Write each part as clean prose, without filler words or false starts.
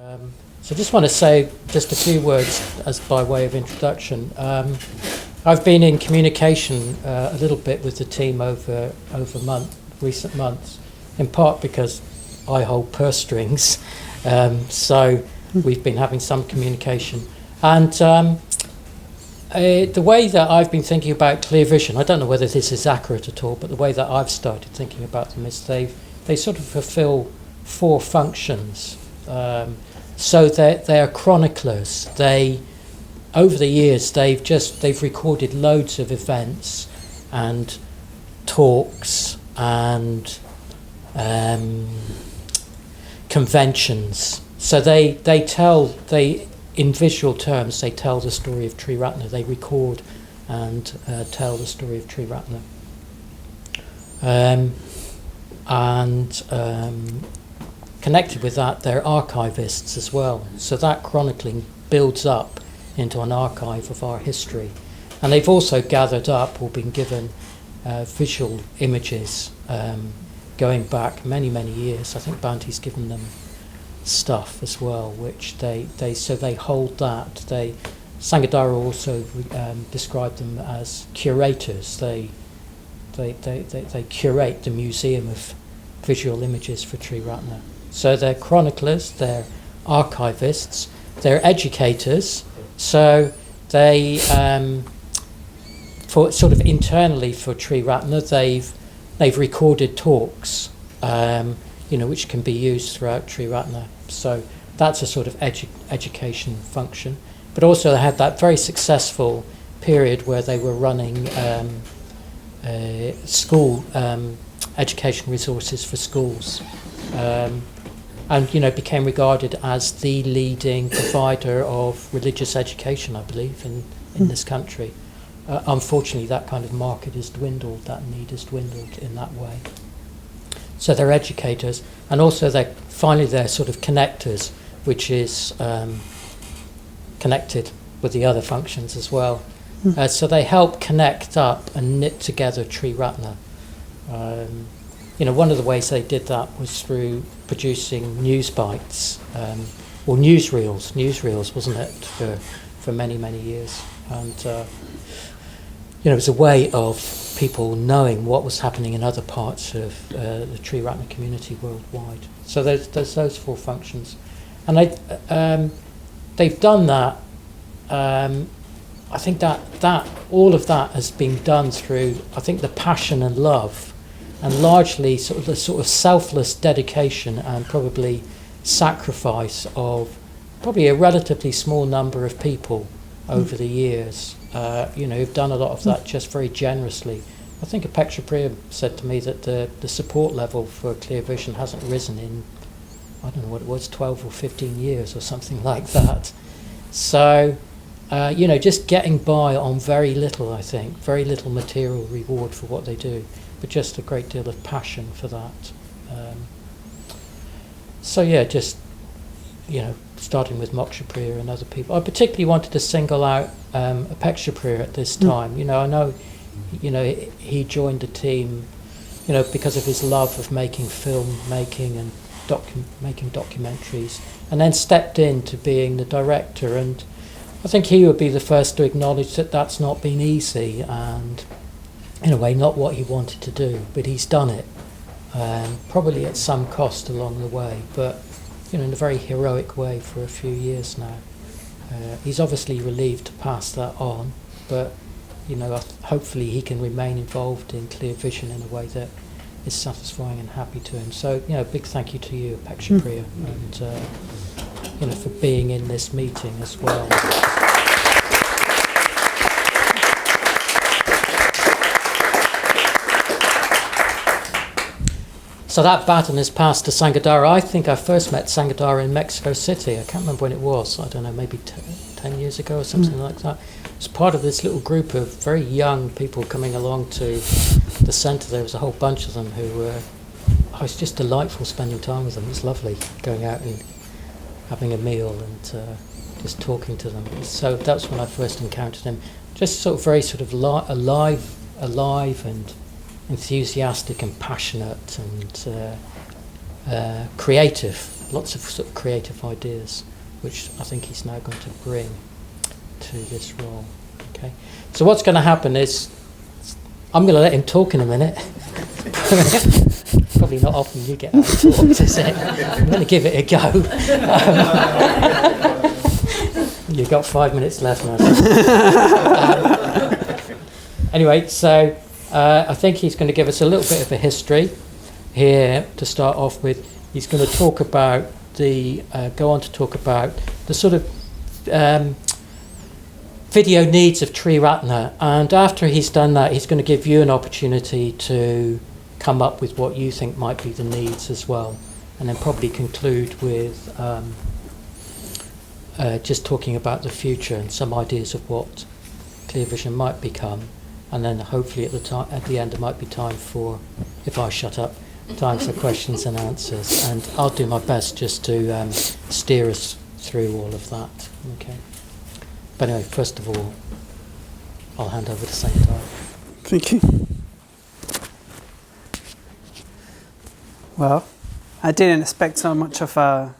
So I just want to say just a few words as by way of introduction. I've been in communication a little bit with the team over recent months, in part because I hold purse strings, so we've been having some communication. And the way that I've been thinking about Clear Vision, I don't know whether this is accurate at all, but the way that I've started thinking about them is they sort of fulfill four functions. So they're chroniclers. Over the years, they've recorded loads of events and talks and conventions. So in visual terms, they tell the story of Triratna. They record and tell the story of Triratna. Connected with that, they're archivists as well. So that chronicling builds up into an archive of our history. And they've also gathered up or been given visual images going back many, many years. I think Bounty's given them stuff as well, which they hold that. Sanghadhara also described them as curators. They curate the museum of visual images for Triratna. So they're chroniclers, they're archivists, they're educators. So they, for sort of internally for Triratna, they've recorded talks, which can be used throughout Triratna. So that's a sort of education function. But also they had that very successful period where they were running school education resources for schools. And became regarded as the leading provider of religious education, I believe, in this country. Unfortunately, that kind of market has dwindled, that need has dwindled in that way. So they're educators, and also they're sort of connectors, which is connected with the other functions as well. So they help connect up and knit together Triratna. One of the ways they did that was through producing news bites, or newsreels, wasn't it, for many, many years. And, it was a way of people knowing what was happening in other parts of the Triratna community worldwide. So there's those four functions. And they've done that. I think that all of that has been done through, I think, the passion and love, and largely sort of selfless dedication and probably sacrifice of probably a relatively small number of people over the years, who've done a lot of that just very generously. I think Apeksha Priya said to me that the support level for Clear Vision hasn't risen in, I don't know what it was, 12 or 15 years or something like that. So, just getting by on very little, I think, very little material reward for what they do, but just a great deal of passion for that. Starting with Moksha Priya and other people. I particularly wanted to single out Apeksha Priya at this time. I know, he joined the team, because of his love of making film, making and making documentaries, and then stepped into being the director. And I think he would be the first to acknowledge that that's not been easy, and in a way not what he wanted to do, but he's done it, probably at some cost along the way, but in a very heroic way for a few years now. He's obviously relieved to pass that on, but hopefully he can remain involved in Clear Vision in a way that is satisfying and happy to him. So big thank you to you, Apeksha Priya, and for being in this meeting as well. So that baton is passed to Sanghadhara. I think I first met Sanghadhara in Mexico City. I can't remember when it was. I don't know, maybe 10 years ago or something like that. It was part of this little group of very young people coming along to the centre. There was a whole bunch of them who were... it was just delightful spending time with them. It was lovely going out and having a meal and just talking to them. So that's when I first encountered him. Just sort of very sort of alive and enthusiastic and passionate and creative lots of sort of creative ideas, which I think he's now going to bring to this role. Okay, so what's going to happen is I'm going to let him talk in a minute. Probably not often you get out of talks, is it? I'm going to give it a go. You've got 5 minutes left now. Anyway, so I think he's going to give us a little bit of a history here to start off with. He's going to talk about go on to talk about the sort of video needs of Triratna, and after he's done that, he's going to give you an opportunity to come up with what you think might be the needs as well, and then probably conclude with just talking about the future and some ideas of what clear vision might become, and then hopefully at the end there might be time for, if I shut up, time for questions and answers, and I'll do my best just to steer us through all of that. Okay. But anyway, first of all, I'll hand over to Sanghadhara. Thank you. Well, I didn't expect so much of a...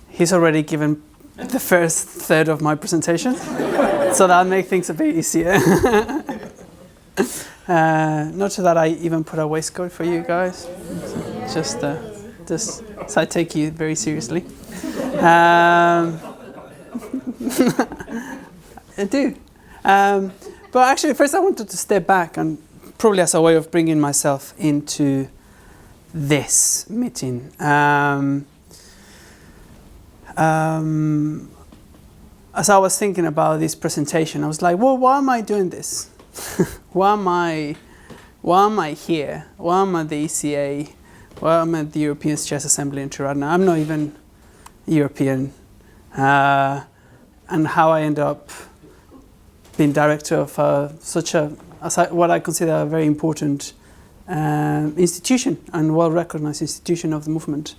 He's already given the first third of my presentation, so that'll make things a bit easier. Not that I even put a waistcoat for you guys, just so I take you very seriously. I do. But actually, first I wanted to step back, and probably as a way of bringing myself into this meeting. As I was thinking about this presentation, I was like, well, why am I doing this? Why am I here? Why am I at the ECA? Why am I at the European Chess Assembly in Triratna? I'm not even European. And how I end up being director of what I consider a very important institution and well-recognized institution of the movement.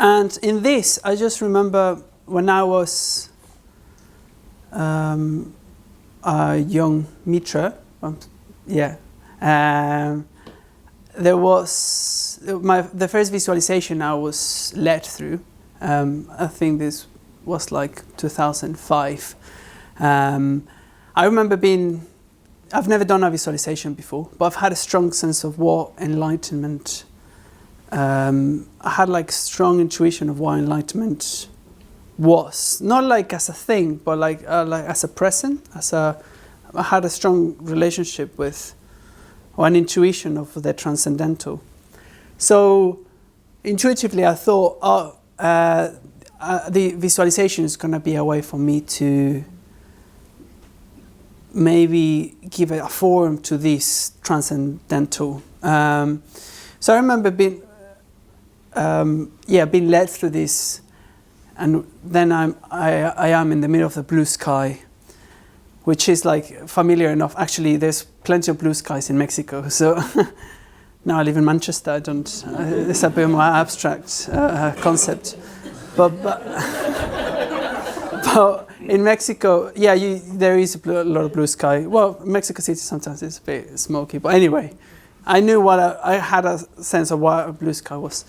And in this, I just remember when I was a young Mitra, there was the first visualization I was led through. I think this was like 2005. I remember I've never done a visualization before, but I've had a strong sense of what enlightenment. I had like strong intuition of what enlightenment was, not like as a thing, but like as a present. I had a strong relationship with, or an intuition of the transcendental. So intuitively, I thought, the visualization is going to be a way for me to maybe give a form to this transcendental. So I remember being led through this, and then I am in the middle of the blue sky, which is like familiar enough. Actually, there's plenty of blue skies in Mexico. So now I live in Manchester. It's a bit more abstract concept, but in Mexico, there is a lot of blue sky. Well, Mexico City sometimes it's a bit smoky, but anyway, I knew I had a sense of what a blue sky was,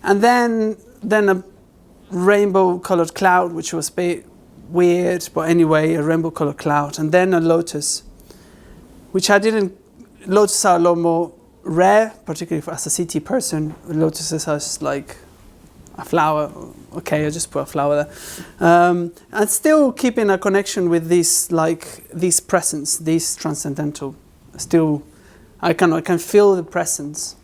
and then a rainbow-colored cloud, which was a bit weird, but anyway, a rainbow-colored cloud, and then a lotus, which lotuses are a lot more rare, particularly as a city person. Lotuses are just like a flower. Okay, I just put a flower there. And still keeping a connection with this presence, this transcendental. Still, I can feel the presence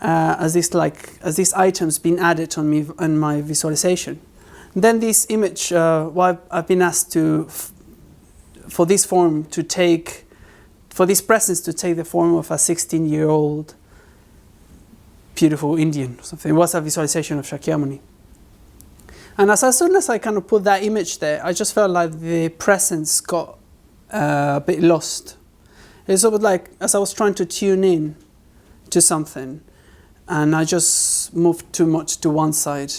as these items being added on me on my visualization. And then this image, I've been asked for this presence to take the form of a 16-year-old beautiful Indian or something. It was a visualization of Shakyamuni. And as soon as I kind of put that image there, I just felt like the presence got a bit lost. It's sort of like as I was trying to tune in to something, and I just moved too much to one side.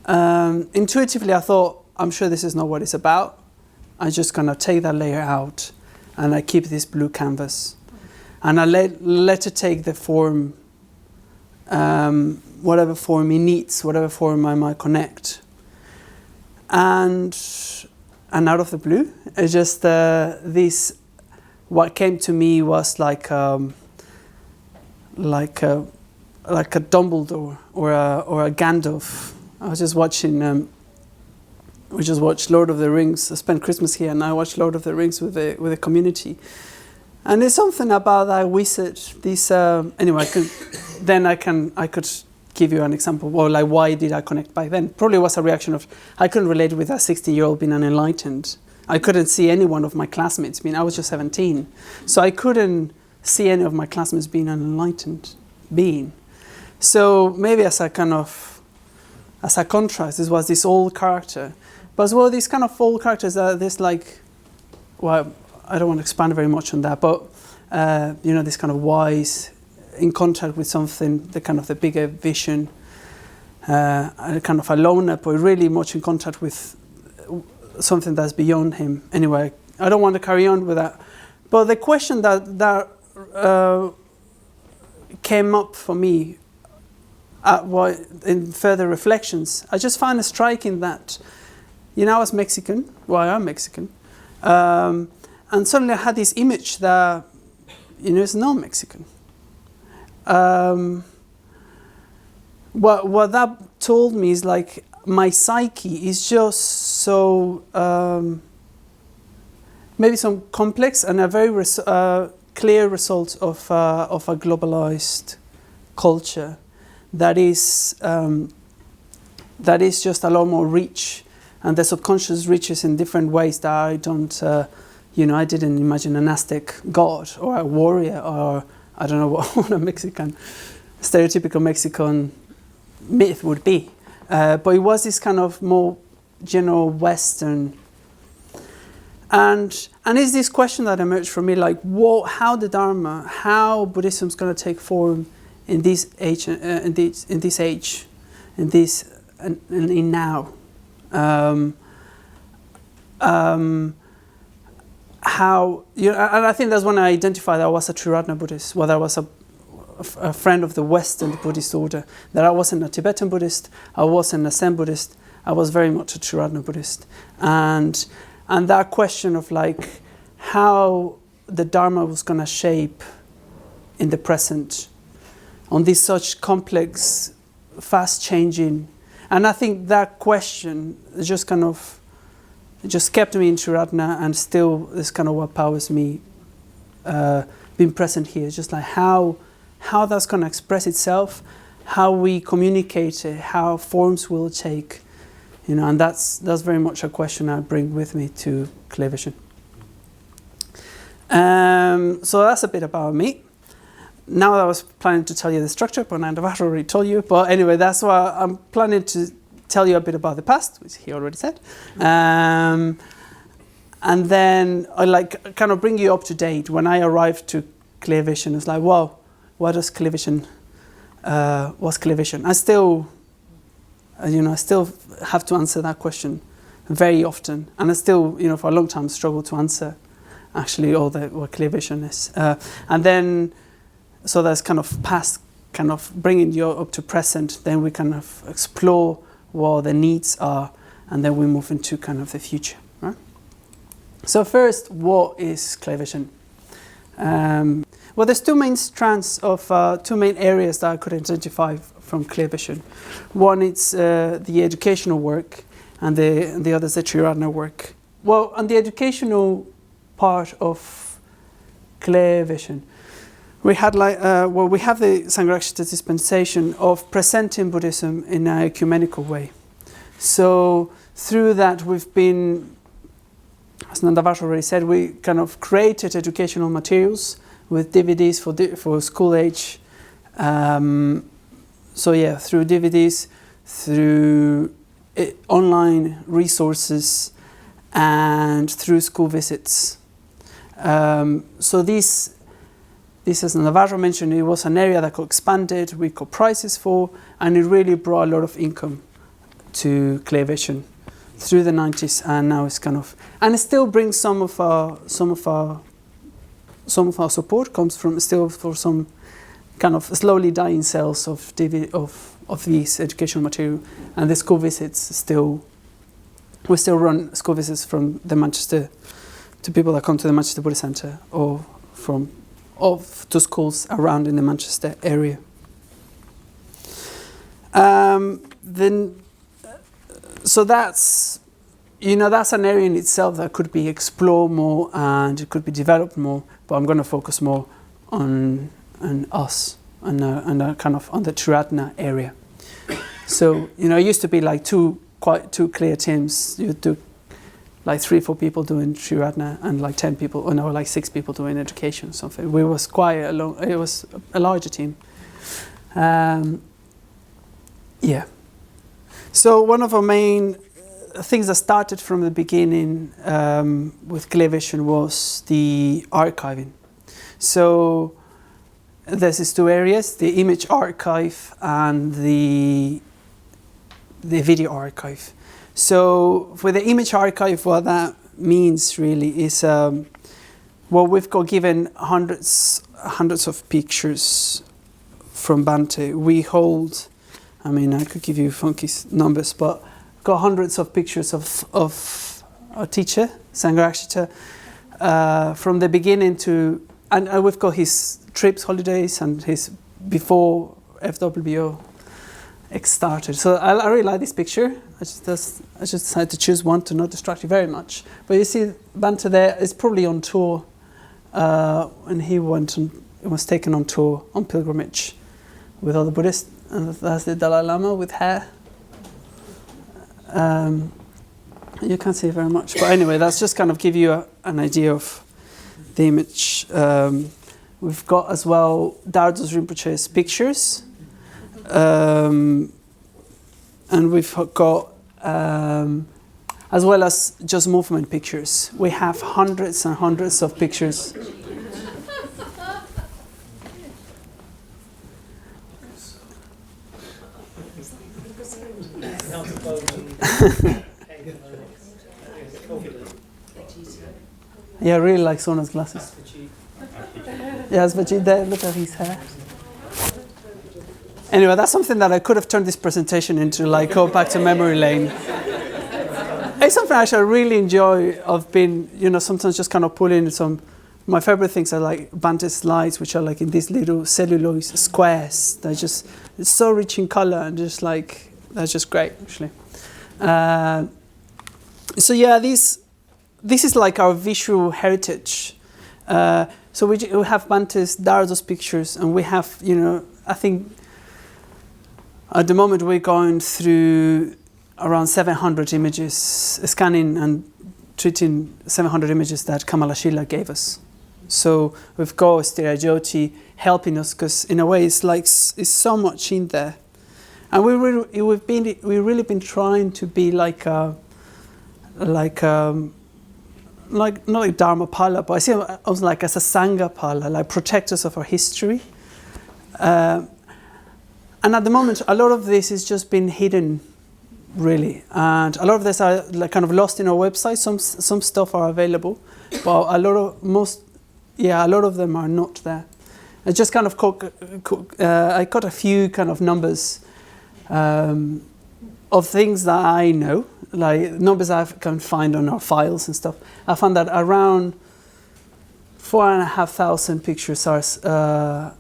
Intuitively, I thought, I'm sure this is not what it's about. I'm just going to take that layer out, and I keep this blue canvas. and I let it take the form, whatever form it needs, whatever form I might connect. And out of the blue, it's just this. What came to me was like a Dumbledore or a Gandalf. I was just watching. We just watched Lord of the Rings. I spent Christmas here, and I watched Lord of the Rings with the community. And there's something about that wizard. This anyway. I could give you an example. Well, like, why did I connect back then? Probably was a reaction of I couldn't relate with a 16-year-old being unenlightened. I couldn't see any one of my classmates. I mean, I was just 17, so I couldn't see any of my classmates being an enlightened being. So maybe as a contrast, this was this old character. But as well, these kind of old characters are this like, well, I don't want to expand very much on that, but this kind of wise, in contact with something, the bigger vision, kind of a loner, but really much in contact with something that's beyond him. Anyway, I don't want to carry on with that. But the question that came up for me in further reflections, I just found it striking that, I was Mexican. Well, I am Mexican. And suddenly I had this image that, it's not Mexican. What that told me is like my psyche is just so maybe some complex and a very clear result of a globalized culture that is just a lot more rich, and the subconscious reaches in different ways that I don't I didn't imagine an Aztec god or a warrior or I don't know what a stereotypical Mexican myth would be. But it was this kind of more general Western. And it's this question that emerged for me, like, how the Dharma, how Buddhism is going to take form in this age, in now. How, and I think that's when I identified that I was a Triratna Buddhist, whether I was a friend of the Western Buddhist order, that I wasn't a Tibetan Buddhist, I wasn't a Zen Buddhist, I was very much a Triratna Buddhist. And that question of like how the Dharma was going to shape in the present on this such complex, fast-changing, and I think that question just kept me in Triratna, and still is kind of what powers me being present here. It's just like how that's going to express itself, how we communicate it, how forms will take, and that's very much a question I bring with me to clear vision. So that's a bit about me. Now I was planning to tell you the structure, but I've already told you. But anyway, that's why I'm planning to tell you a bit about the past, which he already said. And then I kind of bring you up to date. When I arrived to clear vision, it's like, wow, what is clear vision? What's clear vision? I still have to answer that question very often, and I still, for a long time, struggle to answer actually what clear vision is. And then, so that's kind of past, kind of bringing you up to present. Then we kind of explore what the needs are, and then we move into kind of the future. Right? So first, what is clear vision? Well, there's two main strands of two main areas that I could identify from clear vision. One is the educational work, and the other is the Triratna work. Well, on the educational part of clear vision, we had we have the Sanghadhara dispensation of presenting Buddhism in an ecumenical way. So through that, we've been, as Nandavash already said, we kind of created educational materials with DVDs for school age. Through DVDs, through online resources, and through school visits. So this, as Navarro mentioned, it was an area that got expanded, we got prizes for, and it really brought a lot of income to clear vision through the 90s, and now it's kind of, and it still brings some of our some of our support comes from still for some kind of slowly dying cells of these educational material, and the school visits still. We still run school visits from the Manchester to people that come to the Manchester Buddhist Centre or to schools around in the Manchester area. So that's an area in itself that could be explored more and it could be developed more. But I'm going to focus more on us and kind of on the Triratna area. So it used to be like two clear teams. You do like 3-4 people doing Triratna and like 10 people, or no, like 6 people doing education or something. It was a larger team. So one of our main things that started from the beginning with Clear Vision was the archiving. So there's these 2 areas, the image archive and the video archive. So for the image archive, what that means really is, we've got given hundreds of pictures from Bhante. We hold, I could give you funky numbers, but got hundreds of pictures of our teacher, Sanghadhara, from the beginning to, and we've got his trips, holidays, and his before FWO started. So I really like this picture. I just decided to choose one to not distract you very much. But you see Bhante there is probably on tour, and he was taken on tour, on pilgrimage with other Buddhists, and that's the Dalai Lama with hair. You can't see very much, but anyway, that's just kind of give you an idea of the image. We've got as well Dardus Rinpoche's pictures, and we've got as well as just movement pictures. We have hundreds and hundreds of pictures. Yeah, I really like Sona's glasses. Yeah, it's Vajit there. Look at his hair. Anyway, that's something that I could have turned this presentation into, like, go back to memory lane. It's something actually I really enjoy. I've been, sometimes just kind of pulling some. My favorite things are like Bhante's slides, which are like in these little celluloid squares. It's so rich in color and just like, that's just great, actually. So yeah, this is like our visual heritage. So we have Bhante's Dardus pictures, and we have, I think at the moment we're going through around 700 images, scanning and treating 700 images that Kamalashila gave us. So we've got Steria Jyoti helping us, because in a way it's so much in there. And we've really been trying to be like not like Dharmapala, but I see us like as a Sanghapala, like protectors of our history. And at the moment, a lot of this is just been hidden, really, and a lot of this are like kind of lost in our website. Some stuff are available, but a lot of them are not there. I just kind of I got a few kind of numbers of things that I know, like numbers I can find on our files and stuff. I found that around 4,500 pictures are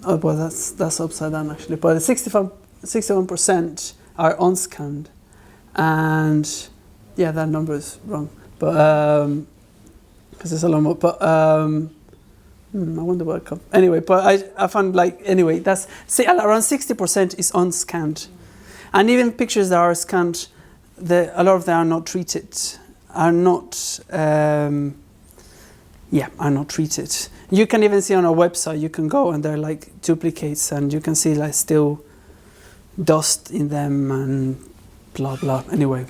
oh, well, that's upside down actually. But 61% are unscanned, and yeah, that number is wrong. But because there's a lot more. But I wonder what it comes. Anyway, but I found around 60% is unscanned, and even pictures that are scanned, a lot of them are not treated. Are not treated. You can even see on our website, you can go and they're like duplicates, and you can see like still dust in them and blah blah. Anyway,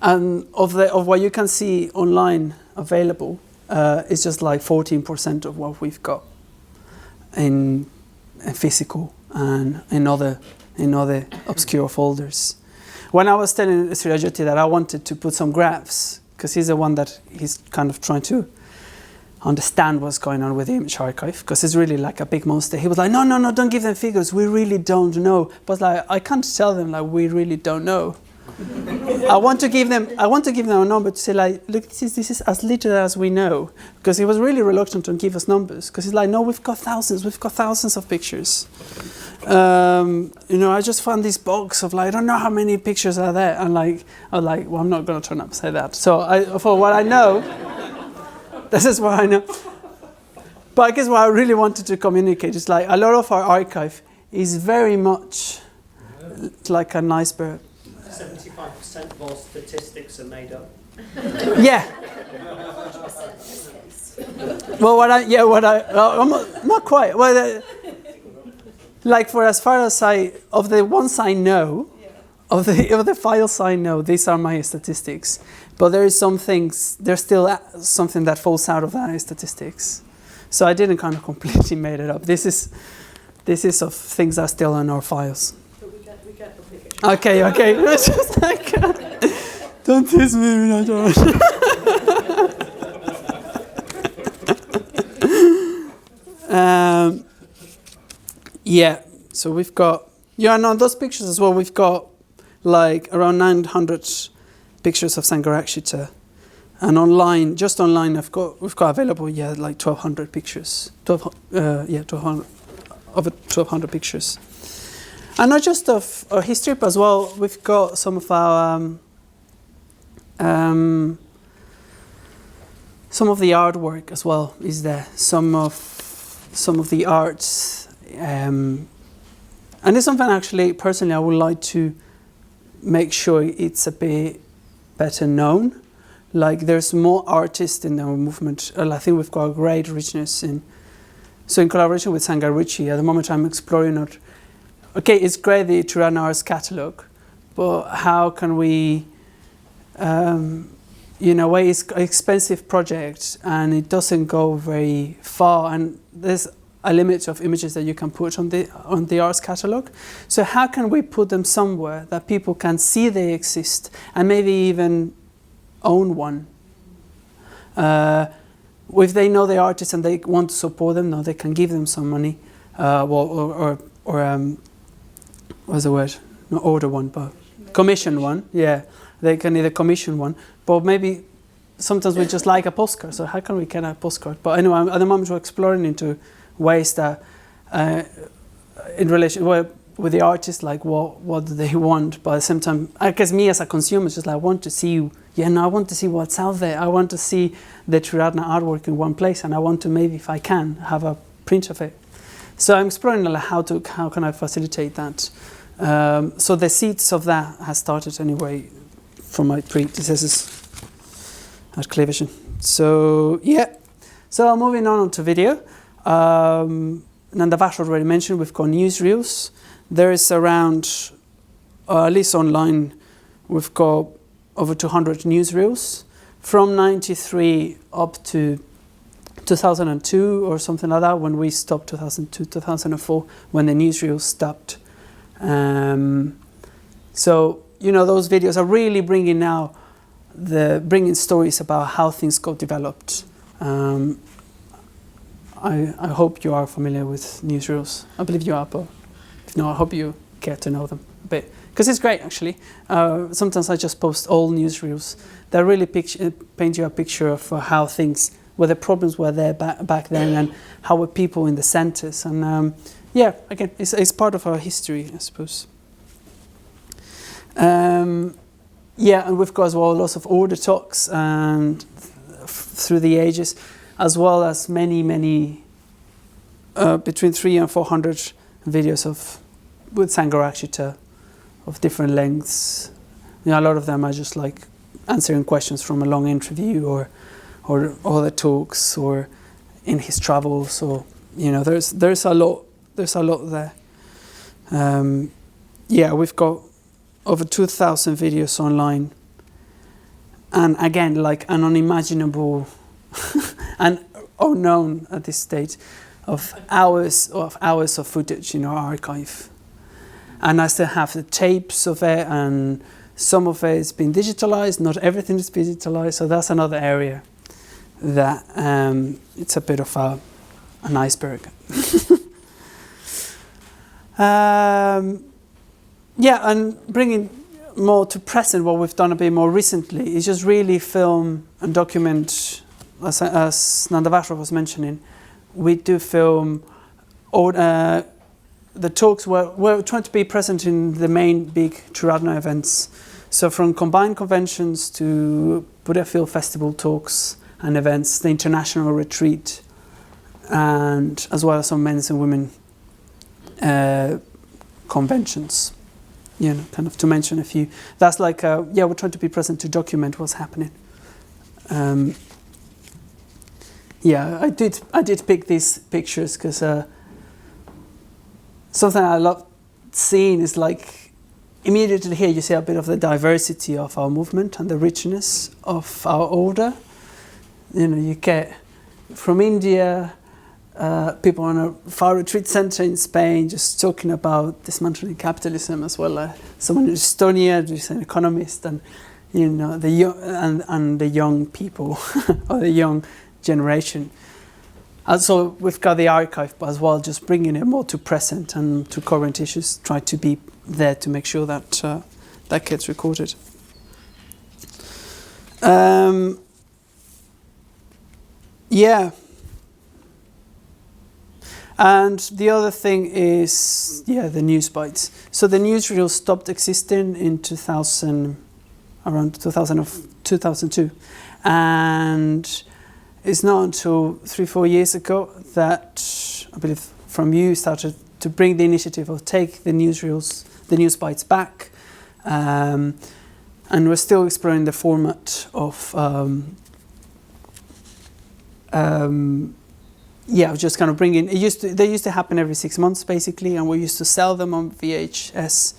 and of what you can see online available, it's just like 14% of what we've got in physical and in other obscure folders. When I was telling Sri Rajati that I wanted to put some graphs, because he's the one that he's kind of trying to understand what's going on with the image archive, because it's really like a big monster. He was like, no, don't give them figures. We really don't know. But like, I can't tell them like we really don't know. I want to give them a number to say like, look, this is as little as we know, because he was really reluctant to give us numbers, because he's like, no, we've got thousands of pictures. I just found this box of like, I don't know how many pictures are there, and like, I was like, well, I'm not going to turn up and say that. So for what I know, this is what I know. But I guess what I really wanted to communicate is like a lot of our archive is very much like an iceberg. 75% of all statistics are made up. Yeah. Well, I'm not quite. Well, like for as far as of the ones I know, of the files I know, these are my statistics. But there's still something that falls out of that statistics. So I didn't kind of completely made it up. This is of things that are still in our files. But we get the picture. Okay. It's just like, don't tease me, I don't. Yeah, so we've got, those pictures as well, we've got like around 900 pictures of Sangharakshita. And online, just online, we've got available, like 1,200 pictures. 1,200, over 1,200 pictures. And not just of our history, but as well, we've got some of our, some of the artwork as well is there. Some of the arts, and it's something actually, personally, I would like to make sure it's a bit better known. Like there's more artists in our movement. I think we've got a great richness in. So in collaboration with Sanghadhara, at the moment I'm exploring it. Okay, it's great the Triratna Arts catalogue, but how can we, it's an expensive project and it doesn't go very far, and there's a limit of images that you can put on the arts catalogue. So how can we put them somewhere that people can see they exist and maybe even own one? If they know the artist and they want to support them, no, they can give them some money, or what's the word? Not order one, but commission one. Yeah, they can either commission one, but maybe sometimes we just like a postcard. So how can we get a postcard? But anyway, at the moment we're exploring into ways that, in relation with the artist, like what do they want? But at the same time, I guess me as a consumer, just like I want to see. I want to see what's out there. I want to see the Triratna artwork in one place, and I want to maybe, if I can, have a print of it. So I'm exploring like how can I facilitate that. So the seeds of that has started anyway from my predecessors at Clear Vision. So so moving on to video. Nandavash already mentioned we've got newsreels. There is around, at least online, we've got over 200 newsreels from 93 up to 2002 or something like that, when we stopped, 2002, 2004, when the newsreels stopped. So, those videos are really bringing stories about how things got developed. I hope you are familiar with newsreels. I believe you are, but if not, I hope you get to know them a bit. Because it's great, actually. Sometimes I just post old newsreels that really paint you a picture of how things, where the problems were there back then, and how were people in the centres. And again, it's part of our history, I suppose. And we've got as well lots of order talks and through the ages, as well as many between 300 and 400 videos with Sangharakshita of different lengths. A lot of them are just like answering questions from a long interview or other talks or in his travels, or there's a lot there. We've got over 2,000 videos online, and again, like an unimaginable and unknown at this stage of hours of footage in our archive. And I still have the tapes of it and Some of it has been digitalized, not everything is digitalized, so that's another area that it's a bit of an iceberg. Yeah, and bringing more to present, what we've done a bit more recently is just really film and document, as Sanghadhara was mentioning. We do film all, the talks. We're trying to be present in the main big Triratna events. So from combined conventions to Buddha Film Festival talks and events, the international retreat, and as well as some men's and women conventions. You know, kind of to mention a few. That's like, we're trying to be present to document what's happening. I did pick these pictures because something I love seeing is like, immediately here you see a bit of the diversity of our movement and the richness of our order. You know, you get from India, people on a far retreat center in Spain just talking about dismantling capitalism, as well as someone in Estonia who's an economist, and you know the and the young people or the young generation. Also, we've got the archive, but as well, just bringing it more to present and to current issues. Try to be there to make sure that that gets recorded. And the other thing is, the news bites. So the newsreel stopped existing in 2002. And it's not until 3-4 years ago that, I believe, from you started to bring the initiative of take the news bites back. And we're still exploring the format of just kind of bringing. They used to happen every 6 months basically, and we used to sell them on VHS,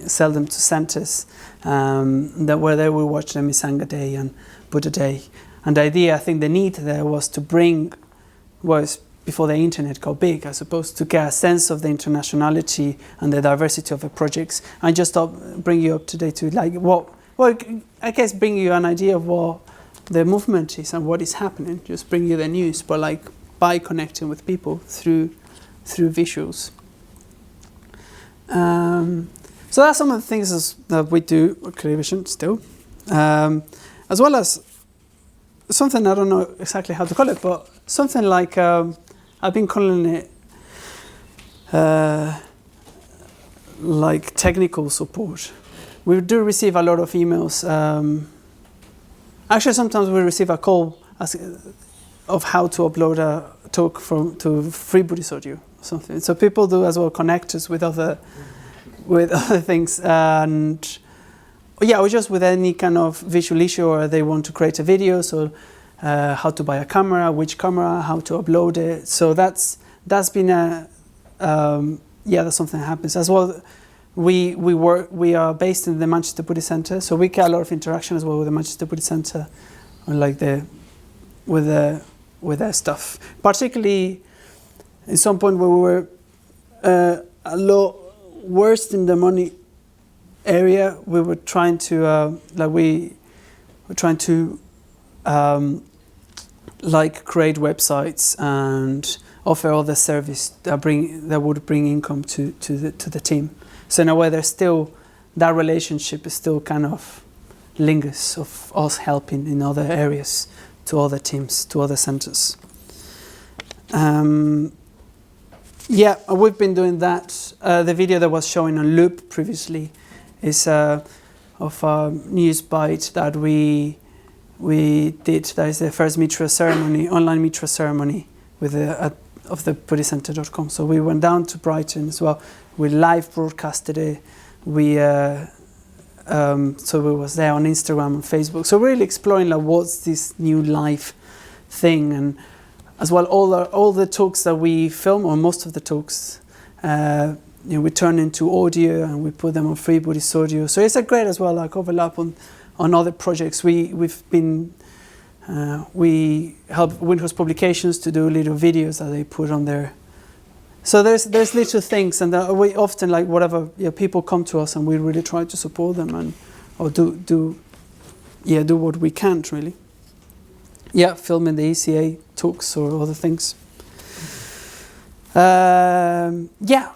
sell them to centers where they would watch them in Sangha Day and Buddha Day. And the idea, I think, the need there was before the internet got big, I suppose, to get a sense of the internationality and the diversity of the projects. And just bring you up to date to I guess bring you an idea of what the movement is and what is happening. Just bring you the news, but by connecting with people through visuals. So that's some of the things that we do at Clear Vision still, as well as something, I don't know exactly how to call it, but something like I've been calling it like technical support. We do receive a lot of emails. Actually, sometimes we receive a call of how to upload a talk to Free Buddhist audio or something. So people do as well connect us with other things, and or just with any kind of visual issue, or they want to create a video. So how to buy a camera, which camera, how to upload it. So that's been that's something that happens as well. We are based in the Manchester Buddhist Centre, so we get a lot of interaction as well with the Manchester Buddhist Centre, on with their stuff. Particularly, at some point where we were a lot worse in the money area, we were trying to create websites and offer all the service that would bring income to the team. So in a way, there's still that relationship is still kind of lingers of us helping in other areas to other teams, to other centers. We've been doing that. The video that was showing on Loop previously is of a news bite that we did. That is the first Mitra ceremony, online Mitra ceremony of the BuddhistCenter.com. So we went down to Brighton as well. We live broadcasted it. So we was there on Instagram and Facebook. So really exploring what's this new live thing, and as well all the talks that we film, or most of the talks, we turn into audio and we put them on Free Buddhist audio. So it's a great as well overlap on other projects. We help Windhorse Publications to do little videos that they put on there. So there's little things, and we often whatever people come to us, and we really try to support them and or do what we can't really. Yeah, filming the ECA talks or other things.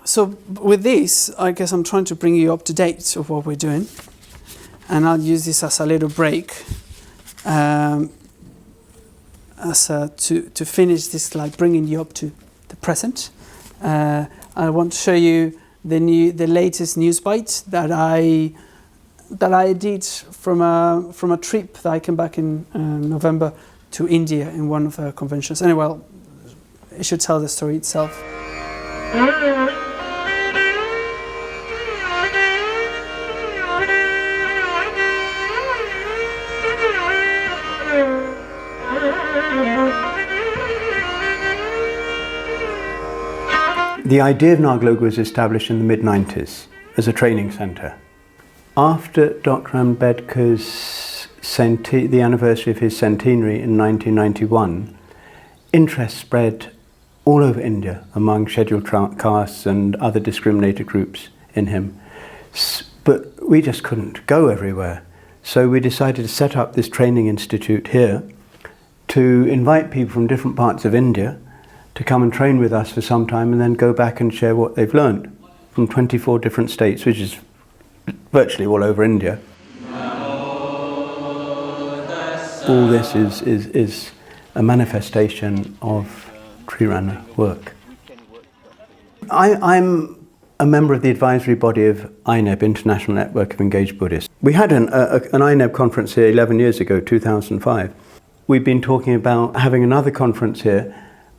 So with this, I guess I'm trying to bring you up to date of what we're doing, and I'll use this as a little break, to finish this, like bringing you up to the present. I want to show you the latest news bite that I did from a trip that I came back in November to India in one of her conventions. Anyway, well, it should tell the story itself. The idea of Naglog was established in the mid-90s as a training centre. After Dr. Ambedkar's the anniversary of his centenary in 1991, interest spread all over India among scheduled castes and other discriminated groups in him. But we just couldn't go everywhere. So we decided to set up this training institute here to invite people from different parts of India to come and train with us for some time and then go back and share what they've learned from 24 different states, which is virtually all over India. All this is a manifestation of Triratna work. I'm a member of the advisory body of INEB, International Network of Engaged Buddhists. We had an INEB conference here 11 years ago, 2005. We've been talking about having another conference here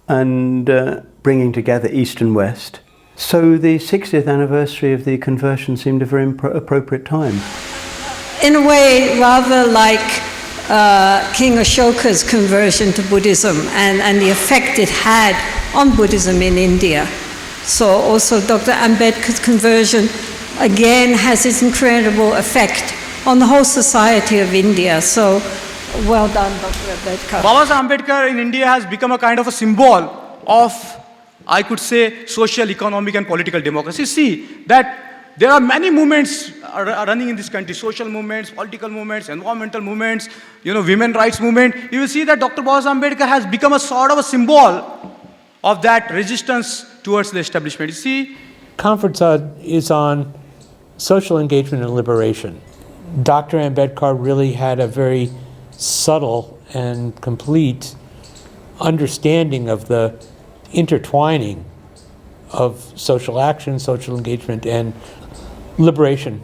and bringing together East and West. So the 60th anniversary of the conversion seemed a very appropriate time. In a way, rather like King Ashoka's conversion to Buddhism and the effect it had on Buddhism in India. So also Dr. Ambedkar's conversion again has its incredible effect on the whole society of India. So well done, Dr. Ambedkar. Baba Ambedkar in India has become a kind of a symbol of, I could say, social, economic and political democracy. See that there are many movements running in this country, social movements, political movements, environmental movements, women rights movement. You will see that Dr. Baba Ambedkar has become a sort of a symbol of that resistance towards the establishment. You see, conference is on social engagement and liberation. Dr. Ambedkar really had a very subtle and complete understanding of the intertwining of social action, social engagement, and liberation.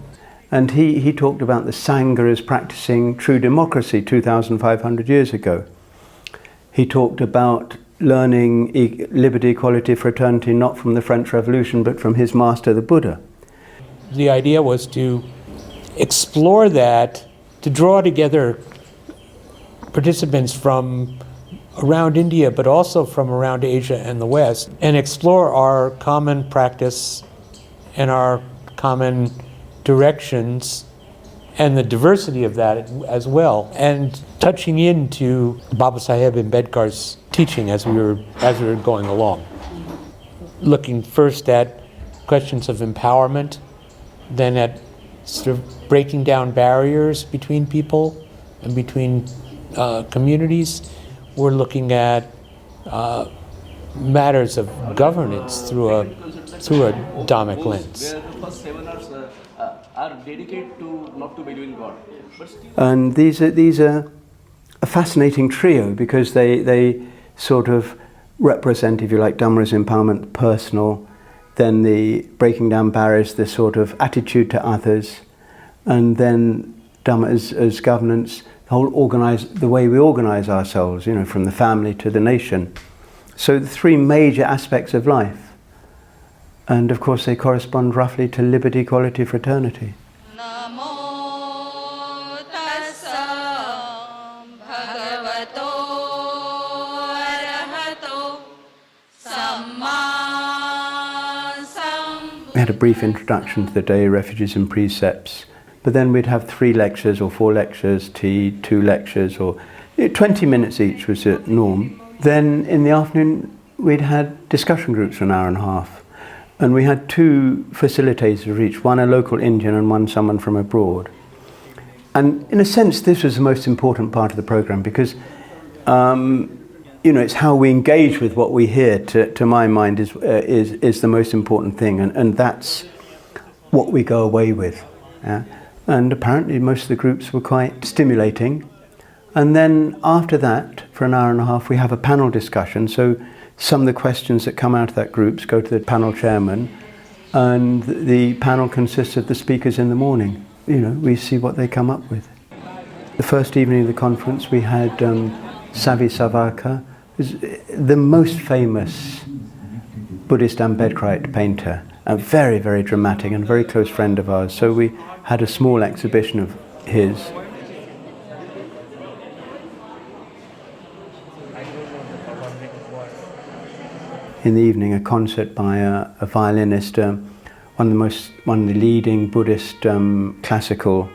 And he talked about the Sangha as practicing true democracy 2,500 years ago. He talked about learning liberty, equality, fraternity, not from the French Revolution, but from his master, the Buddha. The idea was to explore that, to draw together participants from around India, but also from around Asia and the West, and explore our common practice and our common directions and the diversity of that as well, and touching into Baba Saheb Ambedkar's teaching as we were going along. Looking first at questions of empowerment, then at sort of breaking down barriers between people and between communities. We're looking at matters of governance through a Dhammic lens. Where the first 7 hours are dedicated to not to believe in God. And these are a fascinating trio because they sort of represent, if you like, Dhamma's empowerment, personal, then the breaking down barriers, the sort of attitude to others, and then Dhamma as governance, the way we organize ourselves, from the family to the nation. So the three major aspects of life. And of course they correspond roughly to liberty, equality, fraternity. We had a brief introduction to the day, refuges and precepts, but then we'd have 3 lectures or 4 lectures, tea, 2 lectures, or 20 minutes each was the norm. Then in the afternoon we'd had discussion groups for an hour and a half. And we had 2 facilitators each, one a local Indian and one someone from abroad. And in a sense, this was the most important part of the program because, it's how we engage with what we hear. To my mind, is the most important thing, and that's what we go away with. Yeah? And apparently, most of the groups were quite stimulating. And then after that, for an hour and a half, we have a panel discussion. So some of the questions that come out of that group go to the panel chairman, and the panel consists of the speakers in the morning. We see what they come up with. The first evening of the conference, we had Savi Savarkar, who's the most famous Buddhist Ambedkarite painter, a very, very dramatic and very close friend of ours. So we had a small exhibition of his. In the evening, a concert by a violinist, one of the leading Buddhist classical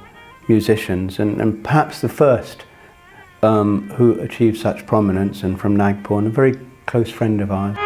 musicians, and perhaps the first who achieved such prominence, and from Nagpur, and a very close friend of ours.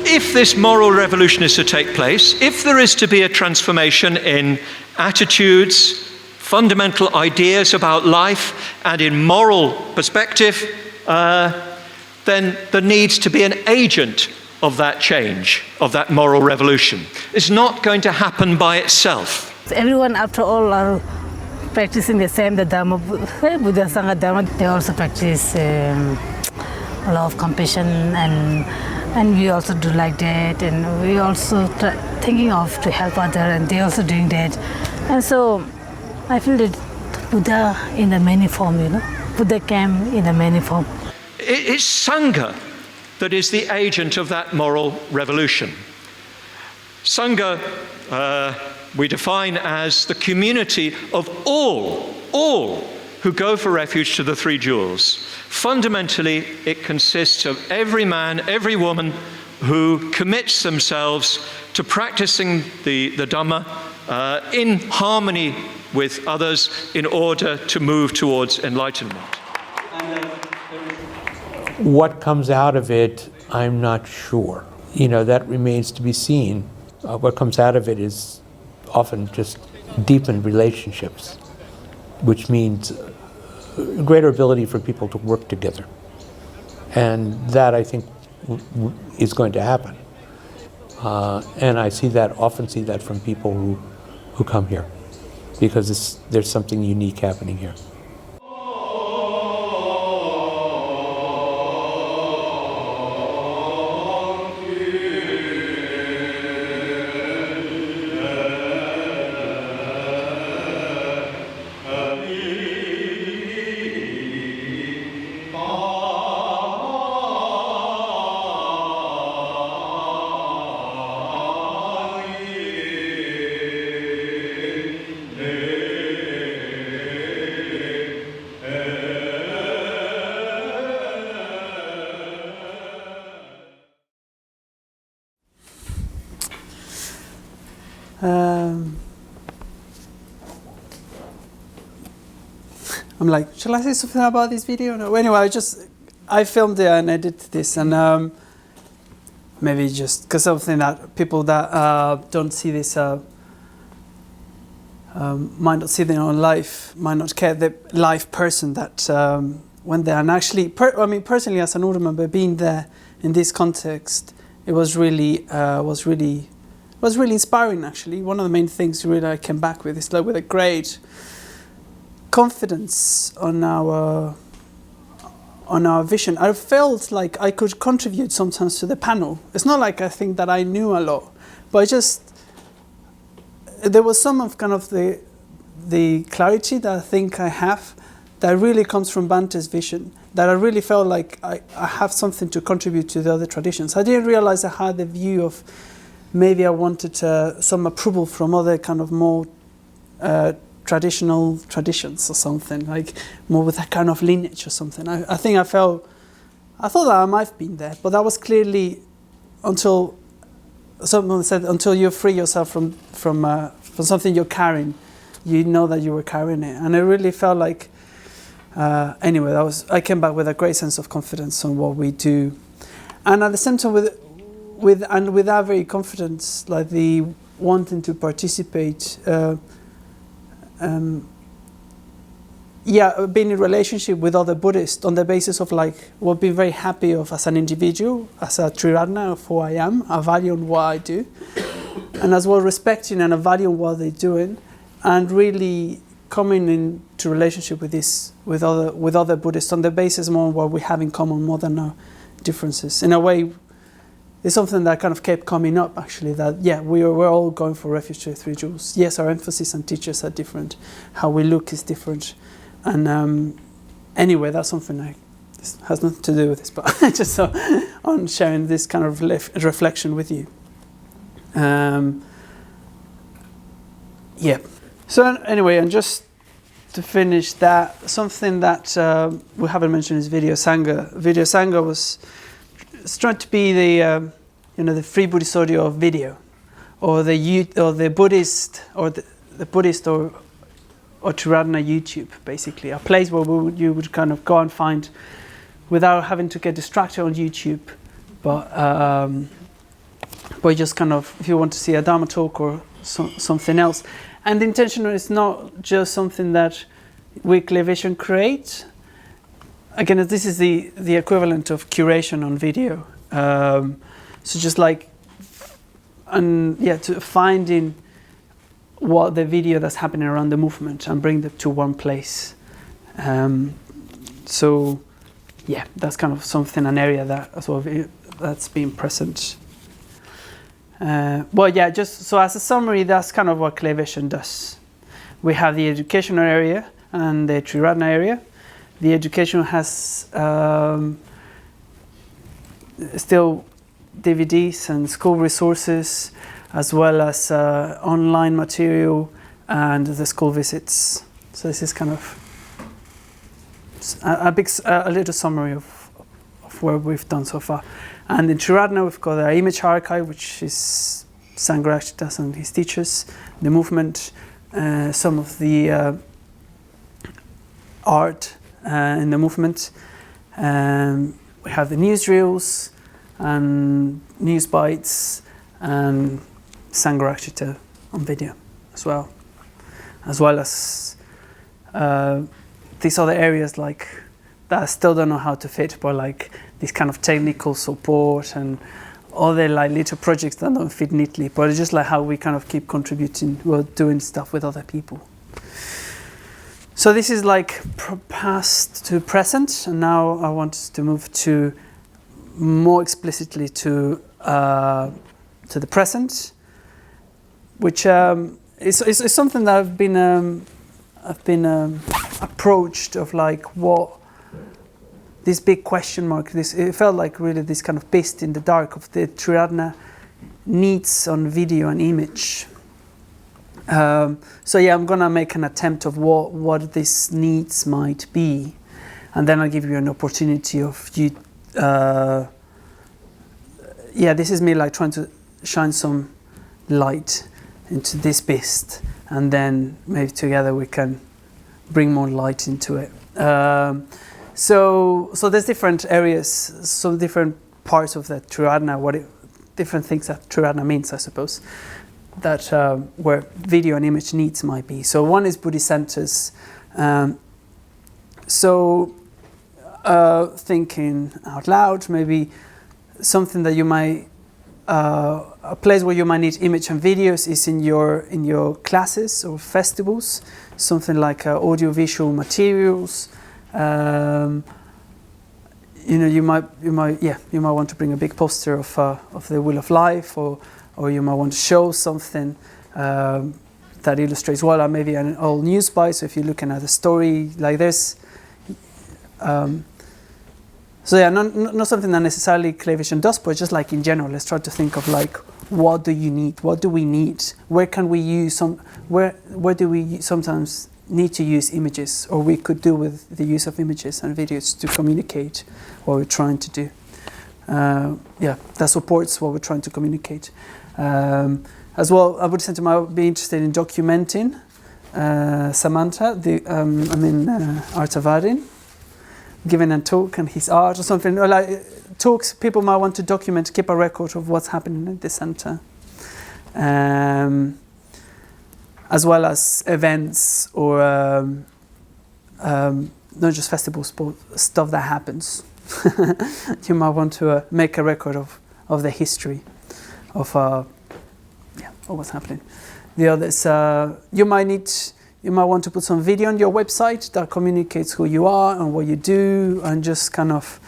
If this moral revolution is to take place, if there is to be a transformation in attitudes, fundamental ideas about life, and in moral perspective, then there needs to be an agent of that change, of that moral revolution. It's not going to happen by itself. Everyone, after all, are practicing the same, the Dharma, Buddha, Sanghadhara. They also practice a lot of compassion, and we also do like that, and we also thinking of to help others, and they also doing that. And so I feel that Buddha in the many form, Buddha came in the many form. It's Sangha that is the agent of that moral revolution. Sangha we define as the community of all who go for refuge to the three jewels. Fundamentally, it consists of every man, every woman who commits themselves to practicing the Dhamma in harmony with others in order to move towards enlightenment. What comes out of it, I'm not sure. That remains to be seen. What comes out of it is often just deepened relationships, which means greater ability for people to work together. And that, I think, is going to happen. And I often see that from people who come here, because there's something unique happening here. I'm like, shall I say something about this video? No. Anyway, I filmed it and edited this, and maybe just because something that people that don't see this might not see their own life, might not care the life person that went there. And actually, personally, as an Order member, being there in this context, it was really inspiring. Actually, one of the main things really I came back with is like with a great confidence on our vision. I felt like I could contribute sometimes to the panel. It's not like I think that I knew a lot, but there was some of kind of the clarity that I think I have, that really comes from Bante's vision, that I really felt like I have something to contribute to the other traditions. I didn't realize I had the view of maybe I wanted some approval from other kind of more traditional traditions or something, like more with that kind of lineage or something. I thought that I might have been there, but that was clearly until someone said, until you free yourself from something you're carrying, you know that you were carrying it. And it really felt like, anyway, I came back with a great sense of confidence on what we do. And at the same time, with that very confidence, like the wanting to participate, being in relationship with other Buddhists on the basis of like what being very happy of as an individual, as a Triratna of who I am, a value on what I do, and as well respecting and a value on what they're doing, and really coming into relationship with other Buddhists on the basis more of what we have in common more than our differences. In a way, it's something that kind of kept coming up actually, that we're all going for refuge to the Three Jewels. Yes, our emphasis and teachers are different, how we look is different, and anyway, that's something this has nothing to do with this, but I just saw on sharing this kind of reflection with you. So anyway, and just to finish that, something that we haven't mentioned is Video Sangha. Video Sangha was trying to be the the free Buddhist audio of video, or the Buddhist or the Buddhist or Triratna YouTube, basically a place where you would kind of go and find without having to get distracted on YouTube, but just kind of, if you want to see a Dharma talk or something else. And the intention is not just something that Weekly Vision creates. Again, this is the equivalent of curation on video. So just like, to finding what the video that's happening around the movement and bring them to one place. That's kind of something, an area that sort of that's been present. Just so as a summary, that's kind of what Clear Vision does. We have the educational area and the Triratna area. The education has still DVDs and school resources, as well as online material and the school visits. So this is kind of a little summary of what we've done so far. And in Triratna, we've got our image archive, which is Sanghadhara and his teachers, the movement, some of the art in the movement. We have the newsreels and news bites and Sanghadhara on video as well as these other areas like that I still don't know how to fit, but like this kind of technical support and other like little projects that don't fit neatly, but it's just like how we kind of keep contributing, doing stuff with other people. So this is like past to present, and now I want to move to more explicitly to the present, which is something that I've been approached of like what this big question mark. It felt like really this kind of beast in the dark of the Triratna needs on video and image. I'm gonna make an attempt of what these needs might be, and then I'll give you an opportunity of you. This is me like trying to shine some light into this beast, and then maybe together we can bring more light into it. So there's different areas, some different parts of the Triratna, different things that Triratna means, I suppose, that where video and image needs might be. So one is Buddhist centers. Thinking out loud, maybe something that you might, a place where you might need image and videos is in your classes or festivals, something like audiovisual materials. You might want to bring a big poster of the Wheel of Life, or you might want to show something that illustrates well, maybe an old news bite. So if you're looking at a story like this, so yeah, not something that necessarily Clear Vision does, but just like in general, let's try to think of like, what do you need? What do we need? Where can we use where do we sometimes need to use images, or we could do with the use of images and videos to communicate what we're trying to do. Yeah, that supports what we're trying to communicate. As well, I would say to might be interested in documenting Samantha, Artavarin, giving a talk and his art or something, or like talks people might want to document, keep a record of what's happening at the center, as well as events or not just festivals, but stuff that happens. You might want to make a record of the history of what's happening. The others, you might want to put some video on your website that communicates who you are and what you do, and just kind of,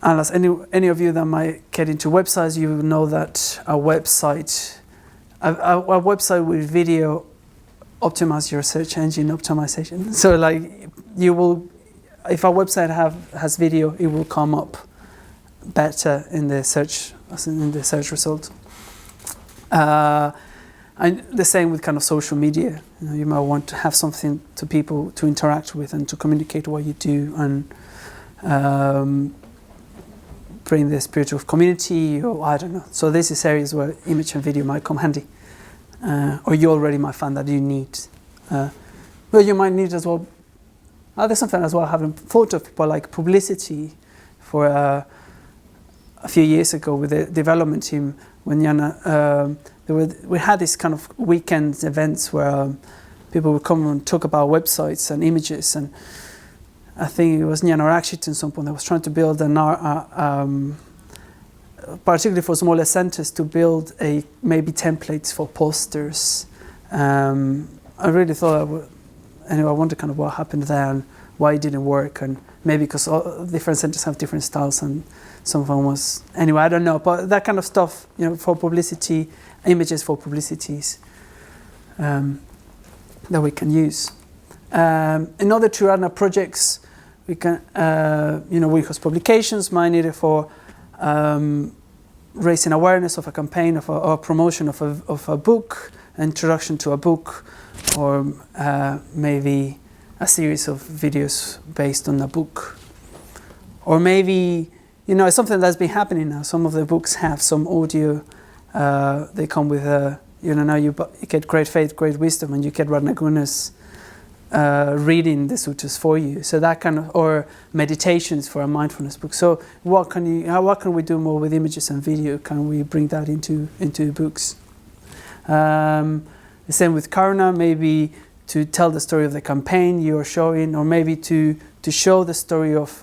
unless any of you that might get into websites, you know that a website with video optimize your search engine optimization. So like you will, if a website has video, it will come up better in the search result. And the same with kind of social media. You might want to have something to people to interact with and to communicate what you do, and bring the spirit of community, or I don't know. So this is areas where image and video might come handy, or you already might find that you need. Well, you might need as well. There's something as well. I haven't thought of, but like publicity. For a few years ago with the development team, when Jana. We had this kind of weekend events where people would come and talk about websites and images, and I think it was Jana Rakshit in some point that was trying to build particularly for smaller centers, to build maybe templates for posters. I really thought anyway, I wonder kind of what happened there and why it didn't work, and maybe because different centers have different styles and some of them was, anyway, I don't know, but that kind of stuff, for publicity, images for publicities that we can use. In other Triratna projects, we can, we host publications, mine either for raising awareness of a campaign, or promotion of a book, introduction to a book, or maybe a series of videos based on a book. Or maybe, it's something that's been happening now. Some of the books have some audio. They come with, now you get great faith, great wisdom, and you get Ratnagunas reading the sutras for you. So that kind of, or meditations for a mindfulness book. So what can we do more with images and video? Can we bring that into books? The same with Karuna, maybe to tell the story of the campaign you are showing, or maybe to show the story of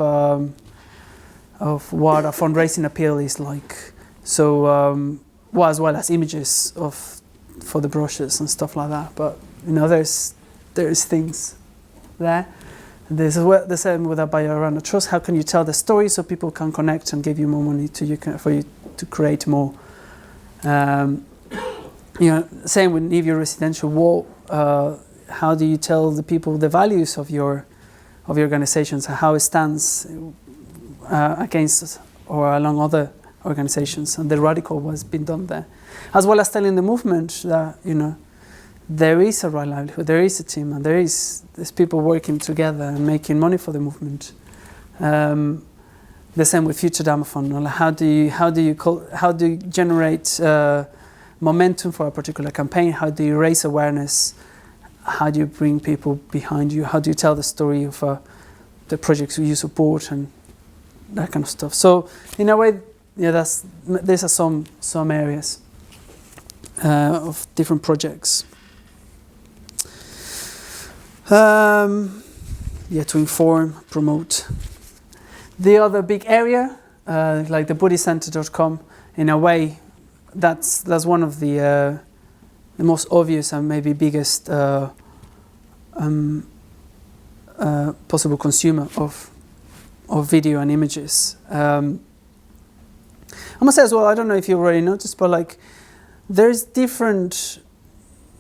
what a fundraising appeal is like. So, as well as images for the brochures and stuff like that. But there's things there. There's the same with Abhayarana Trust. How can you tell the story so people can connect and give you more money for you to create more? Same with Nivea Residential Wall. How do you tell the people the values of your organizations, how it stands against or along other organizations, and the radical was been done there, as well as telling the movement that there is a right livelihood, there is a team, and there's people working together and making money for the movement. The same with Future Dharma Fund. How do you generate momentum for a particular campaign? How do you raise awareness? How do you bring people behind you? How do you tell the story of the projects you support and that kind of stuff? So in a way, these are some areas of different projects. To inform, promote. The other big area, like the BuddhistCenter.com, in a way, that's one of the most obvious and maybe biggest possible consumer of video and images. I must say as well, I don't know if you already noticed, but like there's different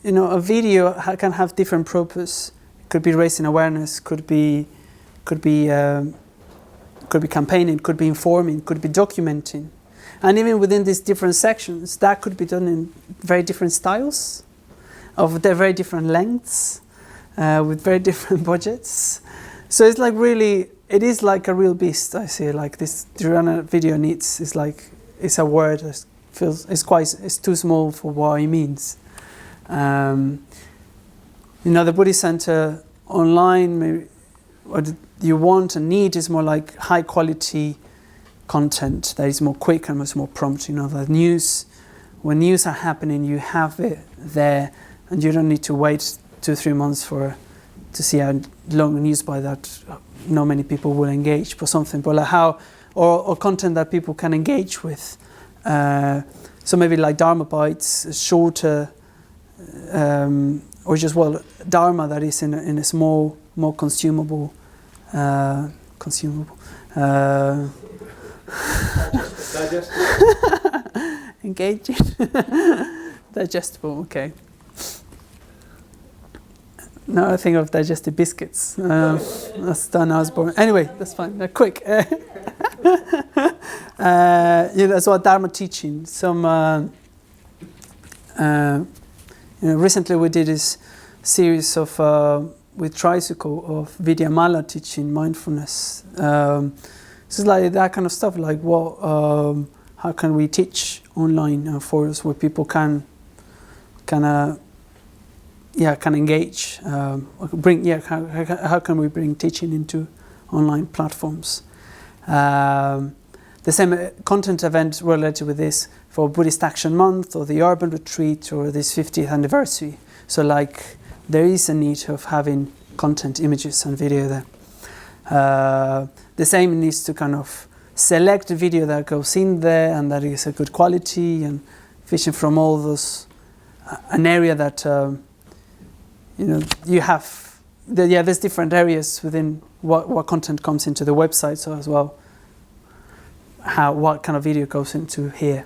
a video can have different purpose. It could be raising awareness, could be campaigning, could be informing, could be documenting. And even within these different sections, that could be done in very different styles, of their very different lengths, with very different budgets. So it's like really, it is like a real beast, I say. Like this Triratna video needs is like, it's a word that feels, it's too small for what it means. The Buddhist Center online, maybe what you want and need is more like high quality content that is more quick and much more prompt. The news, when news are happening, you have it there, and you don't need to wait 2-3 months to see a long news by that not many people will engage for something, but like or content that people can engage with. So maybe like Dharma bites, shorter, or just Dharma that is in a small, more consumable. Engaging. Digestible, okay. Now I think of digestive biscuits. That's done. I was born. Anyway, that's fine. Quick. That's what Dharma teaching. Recently we did this series of with Tricycle of Vidyamala teaching mindfulness. So it's like that kind of stuff. Like how can we teach online for us where people can engage, how can we bring teaching into online platforms? The same content event related with this for Buddhist Action Month or the Urban Retreat or this 50th anniversary. So like there is a need of having content, images and video there. The same needs to kind of select the video that goes in there and that is a good quality, and fishing from all those, an area that you have, there's different areas within what content comes into the website, so as well, what kind of video goes into here.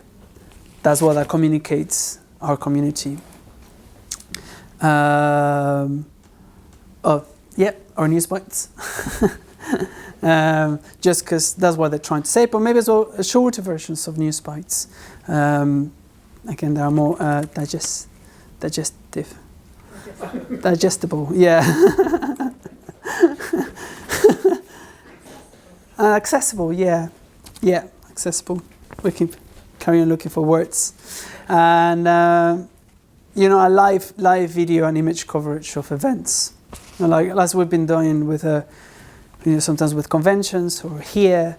That's what that communicates our community. Our news bites. Just because that's what they're trying to say, but maybe as well shorter versions of news bites. Again, they are more digestible, yeah. Accessible, yeah, accessible. We can carry on looking for words, and a live video and image coverage of events, like as we've been doing with sometimes with conventions or here.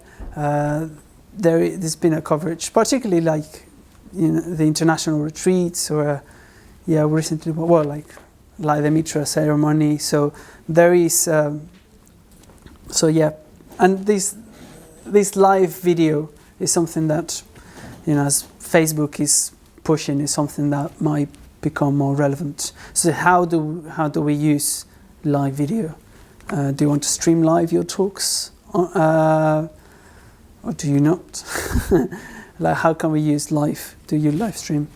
There's been a coverage, particularly like the international retreats or recently like the Mitra ceremony. So there is and this live video is something that as Facebook is pushing, is something that might become more relevant. So how do we use live video? Do you want to stream live your talks, or do you not? Like, how can we use live? Do you live stream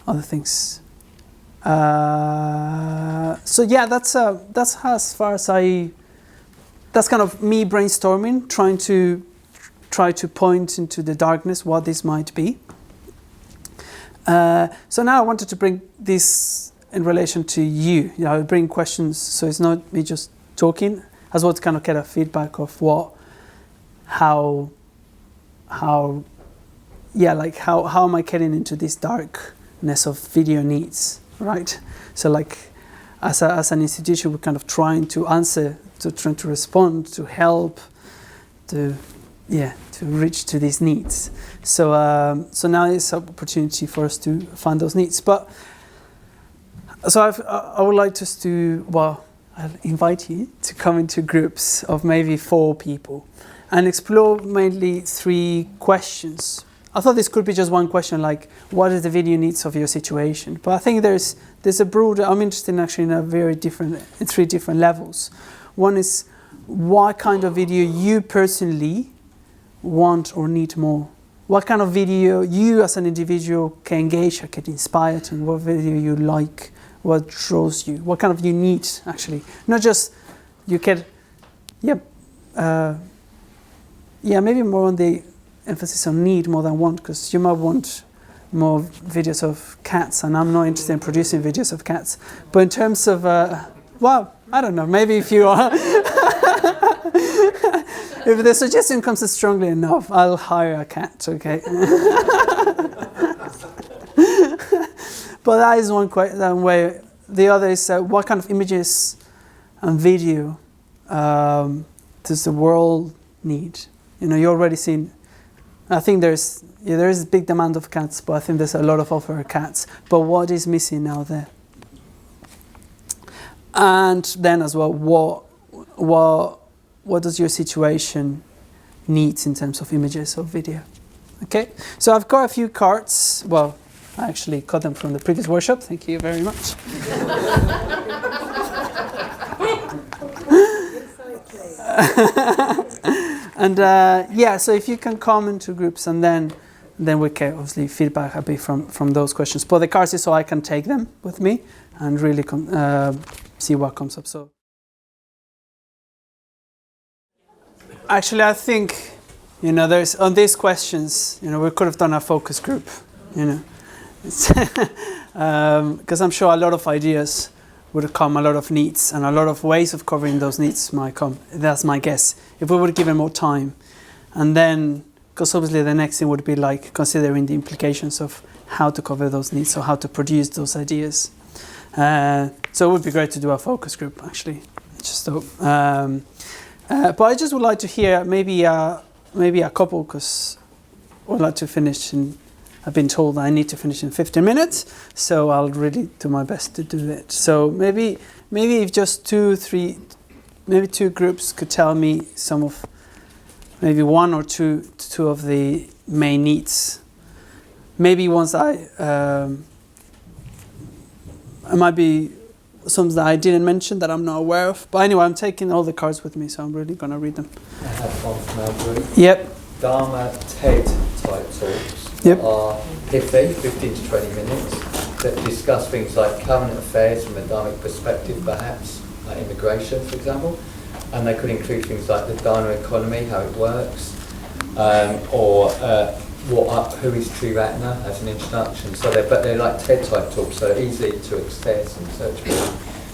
other things? That's as far as that's kind of me brainstorming, trying to point into the darkness what this might be. So now I wanted to bring this in relation to you. I bring questions, so it's not me just talking, as well to kind of get a feedback of how am I getting into this darkness of video needs, right? So like as an institution, we're kind of trying to answer, trying to respond, to help, to reach to these needs. So now is an opportunity for us to find those needs. But so I would like us to, I'll invite you to come into groups of maybe 4 people and explore mainly 3 questions. I thought this could be just one question, like what is the video needs of your situation? But I think there's a broader, I'm interested in actually in 3 different levels. One is what kind of video you personally want or need more what kind of video you as an individual can engage or get inspired in, what video you like, what draws you, what kind of you need actually. Not just you can, maybe more on the emphasis on need more than want, because you might want more videos of cats, and I'm not interested in producing videos of cats. But in terms of, well, I don't know, maybe if you are, if the suggestion comes strongly enough, I'll hire a cat, okay? But that is one way. The other is what kind of images and video does the world need? You know, you already seen, I think there is a big demand of cats, but I think there's a lot of offer of cats. But what is missing now there? And then as well, what does your situation need in terms of images or video? Okay, so I've got a few cards. Well, I actually got them from the previous workshop. Thank you very much. And so if you can come into groups, and then we can obviously feedback a bit from those questions. But the cards is so I can take them with me and really see what comes up. So actually, I think, you know, there's on these questions, you know, we could have done a focus group, you know, because I'm sure a lot of ideas would come, a lot of needs, and a lot of ways of covering those needs might come. That's my guess. If we would give it more time, and then, because obviously the next thing would be like considering the implications of how to cover those needs or how to produce those ideas. So it would be great to do a focus group, actually. Just but I just would like to hear maybe a couple, because I would like to finish in. I've been told I need to finish in 15 minutes, so I'll really do my best to do it. So maybe if just 2 groups could tell me some of, maybe 1 or 2 of the main needs. Maybe ones I might be some that I didn't mention that I'm not aware of. But anyway, I'm taking all the cards with me, so I'm really going to read them. I have one from our group. Yep. Dharma TED type talks. Yep. Are pithy, 15 to 20 minutes, that discuss things like current affairs from a Dharmic perspective, perhaps, like immigration, for example. And they could include things like the Dharma economy, how it works, or who is Triratna as an introduction. So they're like TED type talks, so easy to access and search for.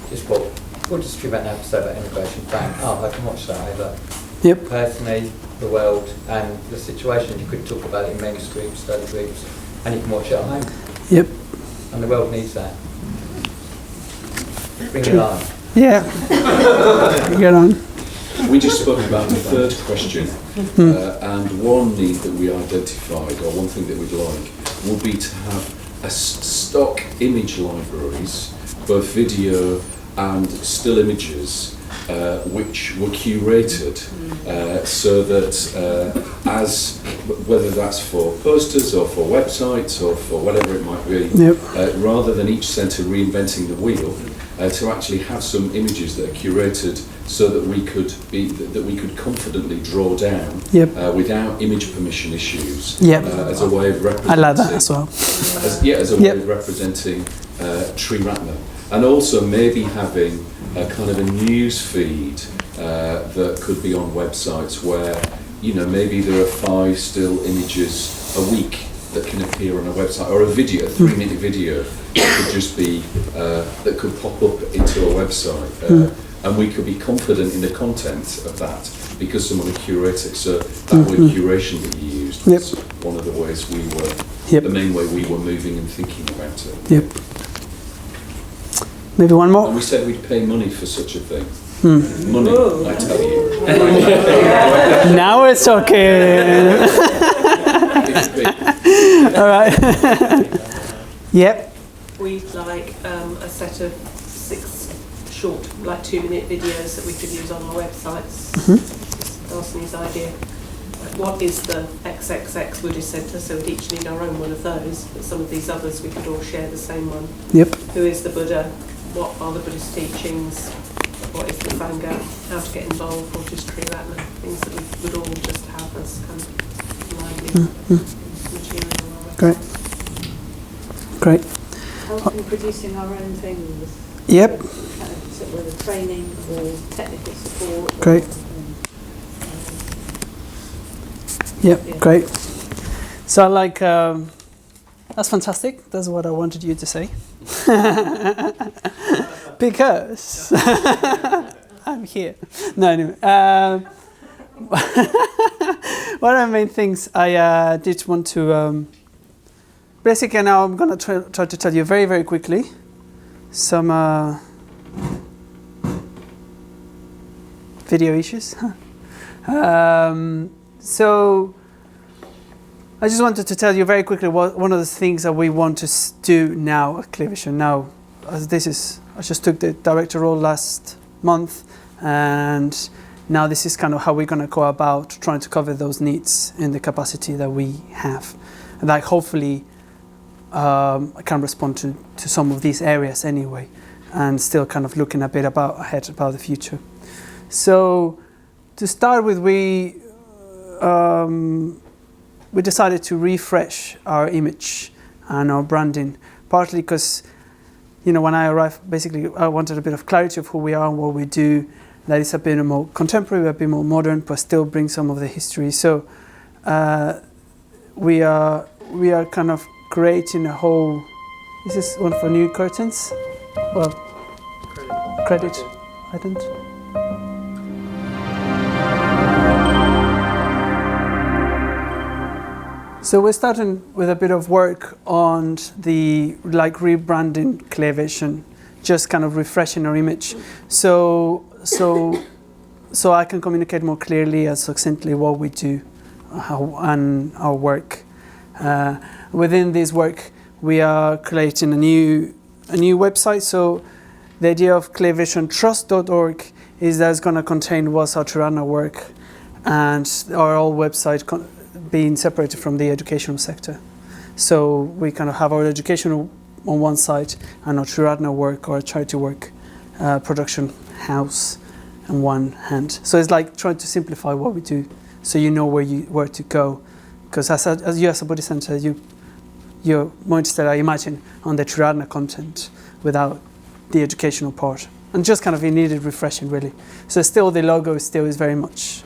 Just what does Triratna have to say about immigration? Bang, I can watch that over. Yep. Personally, the world and the situation, you could talk about it in men's groups, study groups, and you can watch it at home. Yep. And the world needs that. Bring it on. Yeah. Get on. We just spoke about the third question, and one need that we identified, or one thing that we'd like, would be to have a stock image libraries, both video and still images, which were curated so that whether that's for posters or for websites or for whatever it might be, rather than each centre reinventing the wheel, to actually have some images that are curated so that we could confidently draw down without image permission issues as a way of representing. I like that as well. As a way of representing Triratna, and also maybe having a kind of a news feed that could be on websites where, you know, maybe there are 5 still images a week that can appear on a website, or a video, a 3-minute video that could just be that could pop up into a website, and we could be confident in the content of that because someone had curated. So that word curation that you used was one of the ways we were, the main way we were moving and thinking about it. Yep. Maybe one more. And we said we'd pay money for such a thing. Money, I tell you. Now it's okay. All right. Yep. We'd like a set of 6 short, like 2-minute videos that we could use on our websites. Darcy's idea. Like, what is the XXX Buddhist Centre? So we'd each need our own one of those, but some of these others we could all share the same one. Yep. Who is the Buddha? What are the Buddhist teachings? What is the Sangha? How to get involved? What is Triratna? Things that we would all just have as kind of lively. Great. Great. Helping producing our own things. Yep. Whether training or technical support. Great. Yep, yeah. Great. So that's fantastic. That's what I wanted you to say. Because I'm here. No, anyway. One of the main things I did want to... basically now I'm going to try to tell you very, very quickly some video issues. So I just wanted to tell you very quickly one of the things that we want to do now at Clear Vision. Now, I just took the director role last month, and now this is kind of how we're going to go about trying to cover those needs in the capacity that we have. And like hopefully I can respond to some of these areas anyway, and still kind of looking a bit ahead about the future. So to start with, we decided to refresh our image and our branding, partly because, when I arrived, basically I wanted a bit of clarity of who we are and what we do, that is a bit more contemporary, a bit more modern, but still bring some of the history. So we are kind of creating a whole... Is this one for new curtains? Well, credit. I don't... So we're starting with a bit of work on the rebranding Clear Vision, just kind of refreshing our image, so I can communicate more clearly and succinctly what we do, and our work. Within this work, we are creating a new website. So the idea of clearvisiontrust.org is that it's going to contain what's our Triratna work, and our old website being separated from the educational sector. So we kind of have our educational on one side and our Triratna work, or charity work, production house on one hand. So it's like trying to simplify what we do, so you know where to go. Because as you as a Buddhist center, you're more interested, I imagine, on the Triratna content without the educational part. And just kind of it needed refreshing, really. So still the logo is very much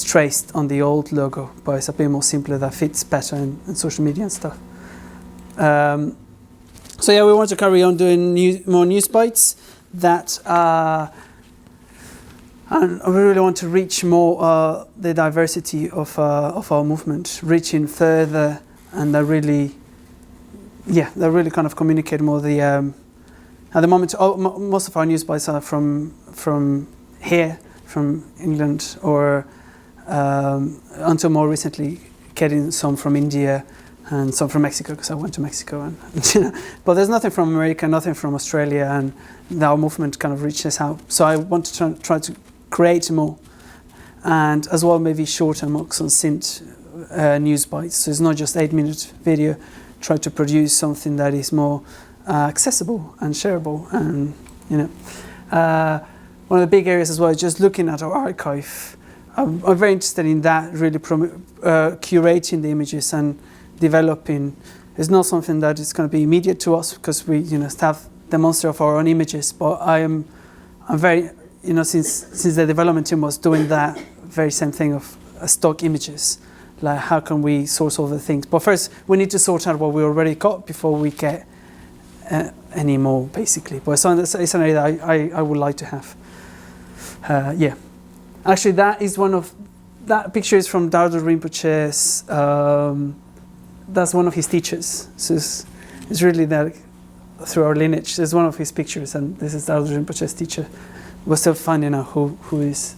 traced on the old logo, but it's a bit more simpler, that fits better in social media and stuff. So yeah, we want to carry on doing more news bites that and we really want to reach more the diversity of our movement, reaching further, and that really kind of communicate more the at the moment most of our news bites are from here, from England, or until more recently getting some from India and some from Mexico, because I went to Mexico, and but there's nothing from America, nothing from Australia, and our movement kind of reaches out. So I want to try to create more, and as well maybe shorter, more succinct news bites. So it's not just 8-minute video. Try to produce something that is more accessible and shareable, and one of the big areas as well is just looking at our archive. I'm very interested in that, really curating the images and developing. It's not something that is going to be immediate to us, because we have the monster of our own images, but I'm very, since the development team was doing that very same thing of stock images, like how can we source all the things. But first we need to sort out what we already got before we get any more, basically. But it's an area that I would like to have. Yeah. Actually, that picture is from Dhardo Rinpoche's, that's one of his teachers. So it's really that through our lineage, there's one of his pictures, and this is Dhardo Rinpoche's teacher. We're still finding out who is.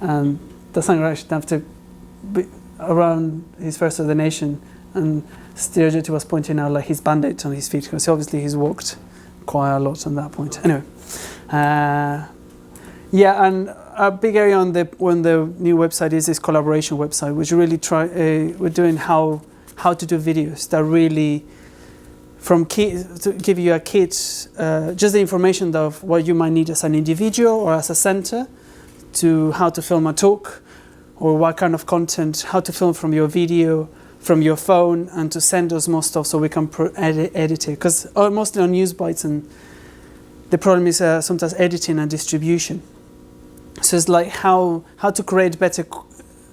And the Sanghadhara should have to be around his first ordination, and Stirajyoti was pointing out like his band-aid on his feet, because obviously he's walked quite a lot on that point. Anyway, yeah, and a big area on the new website is this collaboration website, which really we're doing how to do videos that really, from to give you a kit, just the information of what you might need as an individual or as a center, to how to film a talk, or what kind of content, how to film from your video, from your phone and to send us more stuff so we can edit it. Because mostly on news bites, and the problem is sometimes editing and distribution. So it's like how to create better,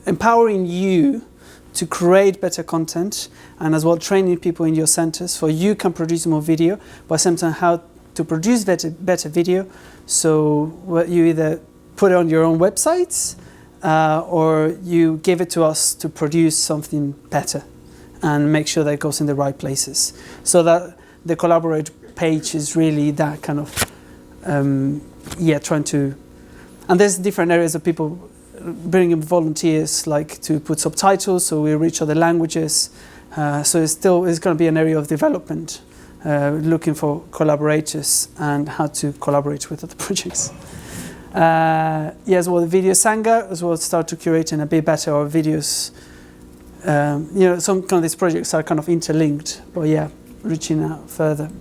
empowering you to create better content, and as well training people in your centers so you can produce more video, but sometimes how to produce better video, so you either put it on your own websites or you give it to us to produce something better and make sure that it goes in the right places. So that the Collaborate page is really that kind of, trying to, and there's different areas of people bringing volunteers like to put subtitles so we reach other languages. So it's going to be an area of development, looking for collaborators and how to collaborate with other projects. As well, the video Sangha as well start to curate in a bit better our videos. Some kind of these projects are kind of interlinked, but reaching out further.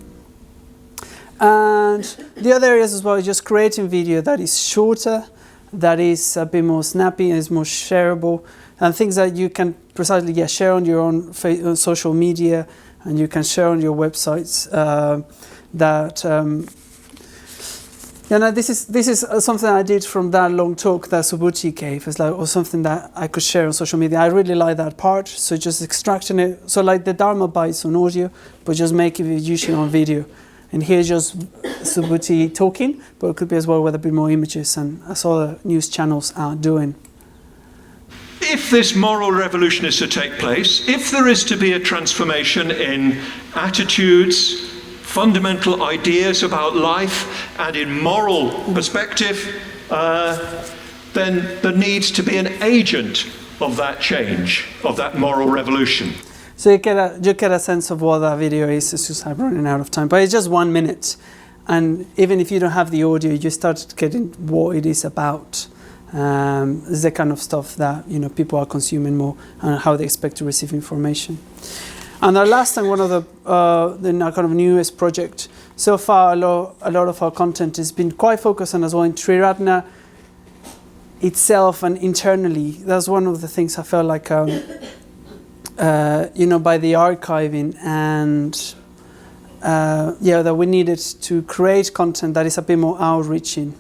And the other areas as well is just creating video that is shorter, that is a bit more snappy and is more shareable, and things that you can precisely share on your own social media, and you can share on your websites. This is something I did from that long talk that Subhuti gave. It's like, or something that I could share on social media. I really like that part. So just extracting it. So like the Dharma bites on audio, but just making it usually on video. And here's just Subhuti talking, but it could be as well with a bit more images, and as all the news channels are doing. If this moral revolution is to take place, if there is to be a transformation in attitudes, fundamental ideas about life, and in moral perspective, then there needs to be an agent of that change, of that moral revolution. So you get a sense of what that video is. It's just I'm running out of time, but it's just 1 minute, and even if you don't have the audio, you start getting what it is about. It's the kind of stuff that people are consuming more, and how they expect to receive information. And our last and one of the kind of newest project so far, a lot of our content has been quite focused on as well in Triratna itself and internally. That's one of the things I felt like. By the archiving and that we needed to create content that is a bit more outreaching.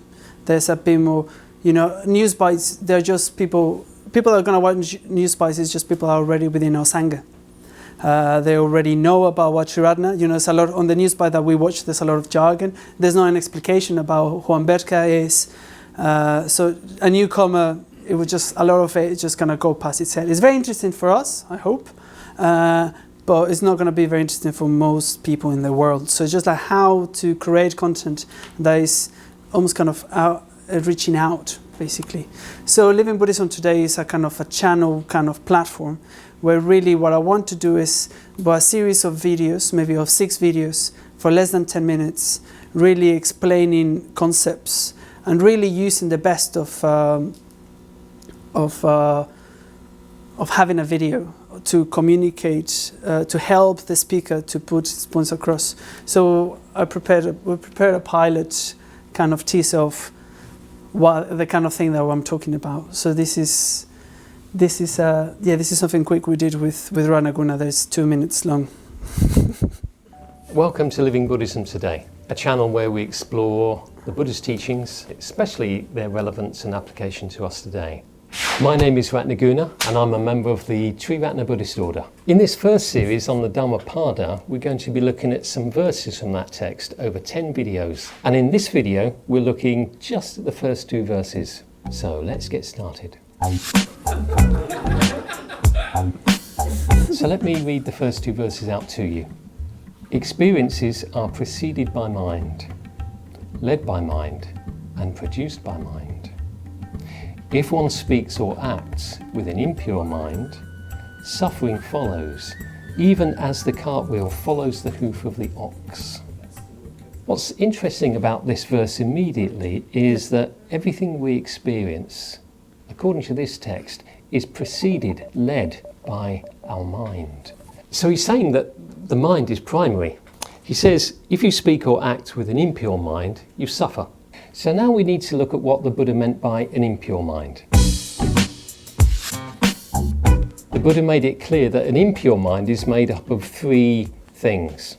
There's a bit more, news bites, they're just people that are going to watch news bites is just people are already within our Sangha. They already know about what Triratna, there's a lot on the news bite that we watch, there's a lot of jargon. There's not an explication about who Ambedkar is. So a newcomer, it was just a lot of it just gonna go past its head. It's very interesting for us, I hope, but it's not gonna be very interesting for most people in the world. So it's just like how to create content that is almost kind of reaching out, basically. So Living Buddhism Today is a kind of a channel, kind of platform, where really what I want to do is a series of videos, maybe of 6 videos for less than 10 minutes, really explaining concepts and really using the best of having a video to communicate, to help the speaker to put his points across. So we prepared a pilot kind of teaser of what the kind of thing that I'm talking about. So this is something quick we did with Ranaguna. That's 2 minutes long. Welcome to Living Buddhism Today, a channel where we explore the Buddhist teachings, especially their relevance and application to us today. My name is Ratnaguna and I'm a member of the Triratna Buddhist order. In this first series on the Dhammapada, we're going to be looking at some verses from that text over 10 videos. And in this video, we're looking just at the first 2 verses. So let's get started. So let me read the first 2 verses out to you. Experiences are preceded by mind, led by mind, and produced by mind. If one speaks or acts with an impure mind, suffering follows, even as the cartwheel follows the hoof of the ox. What's interesting about this verse immediately is that everything we experience, according to this text, is preceded, led by our mind. So he's saying that the mind is primary. He says, if you speak or act with an impure mind, you suffer. So now we need to look at what the Buddha meant by an impure mind. The Buddha made it clear that an impure mind is made up of three things,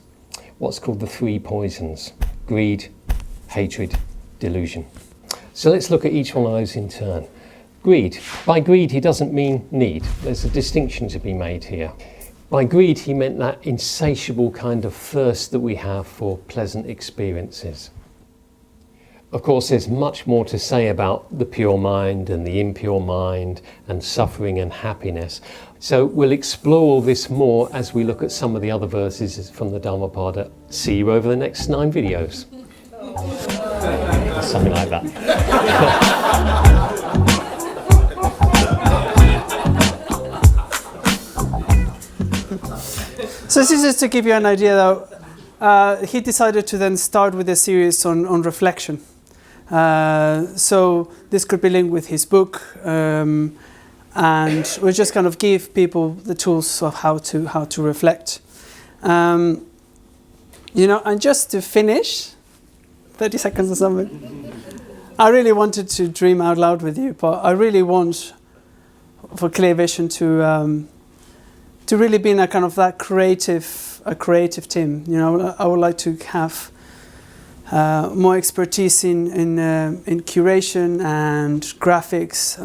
what's called the three poisons: greed, hatred, delusion. So let's look at each one of those in turn. Greed. By greed, he doesn't mean need. There's a distinction to be made here. By greed, he meant that insatiable kind of thirst that we have for pleasant experiences. Of course, there's much more to say about the pure mind and the impure mind and suffering and happiness. So we'll explore all this more as we look at some of the other verses from the Dhammapada. See you over the next 9 videos. Something like that. So this is just to give you an idea, though. He decided to then start with a series on reflection. So this could be linked with his book, and we'll just kind of give people the tools of how to reflect. And just to finish, 30 seconds or something. I really wanted to dream out loud with you, but I really want for Clear Vision to really be in a kind of that creative team. I would like to have more expertise in curation and graphics.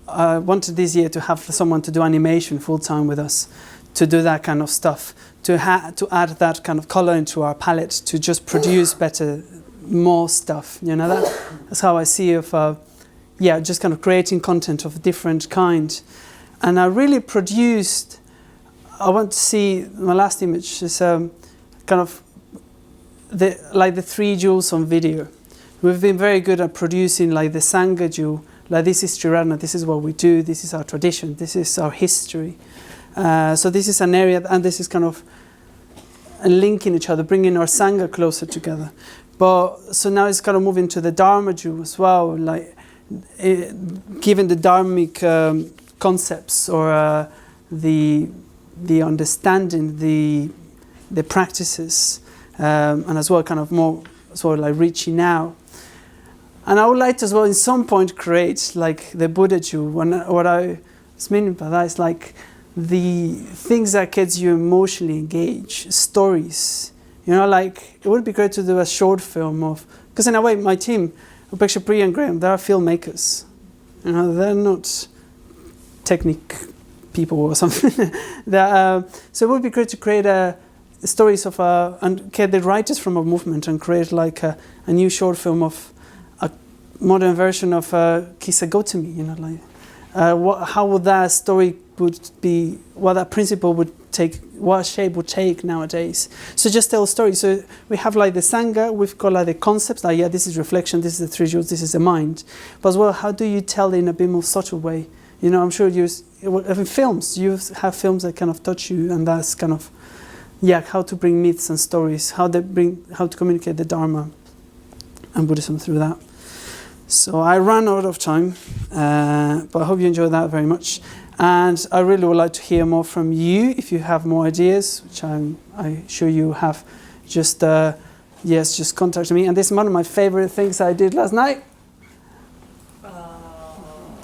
I wanted this year to have someone to do animation full time with us, to do that kind of stuff, to add that kind of color into our palette, to just produce more stuff. That's how I see just kind of creating content of a different kind. And I really produced. I want to see my last image is kind of the 3 jewels on video. We've been very good at producing like the Sangha jewel. Like, this is Triratna, this is what we do, this is our tradition, this is our history. So this is an area, and this is kind of linking each other, bringing our Sangha closer together. But so now it's kind of moving to the Dharma jewel as well, like given the Dharmic concepts or the understanding, the practices, and as well kind of more sort of like reaching out. And I would like to as well in some point create like the Buddha jewel. And what I was meaning by that is like the things that gets you emotionally engaged, stories. Like it would be great to do a short film of, because in a way my team, Upeksha Priya and Graham, they are filmmakers. They're not technique people or something. So it would be great to create stories of and get the writers from a movement and create like a new short film of a modern version of Kisa Gautami. How would that story would be, what that principle would take, what shape would take nowadays. So just tell stories. So we have like the Sangha, we've got like the concepts, like this is reflection, this is the 3 jewels, this is the mind. But as well, how do you tell in a bit more subtle way? I'm sure in films, you have films that kind of touch you, and that's kind of, how to bring myths and stories, how to communicate the Dharma and Buddhism through that. So I ran out of time, but I hope you enjoyed that very much. And I really would like to hear more from you. If you have more ideas, which I'm sure you have, just contact me. And this is one of my favorite things I did last night.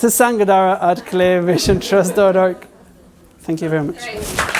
To Sanghadhara at clearvisiontrust.org. Thank you very much.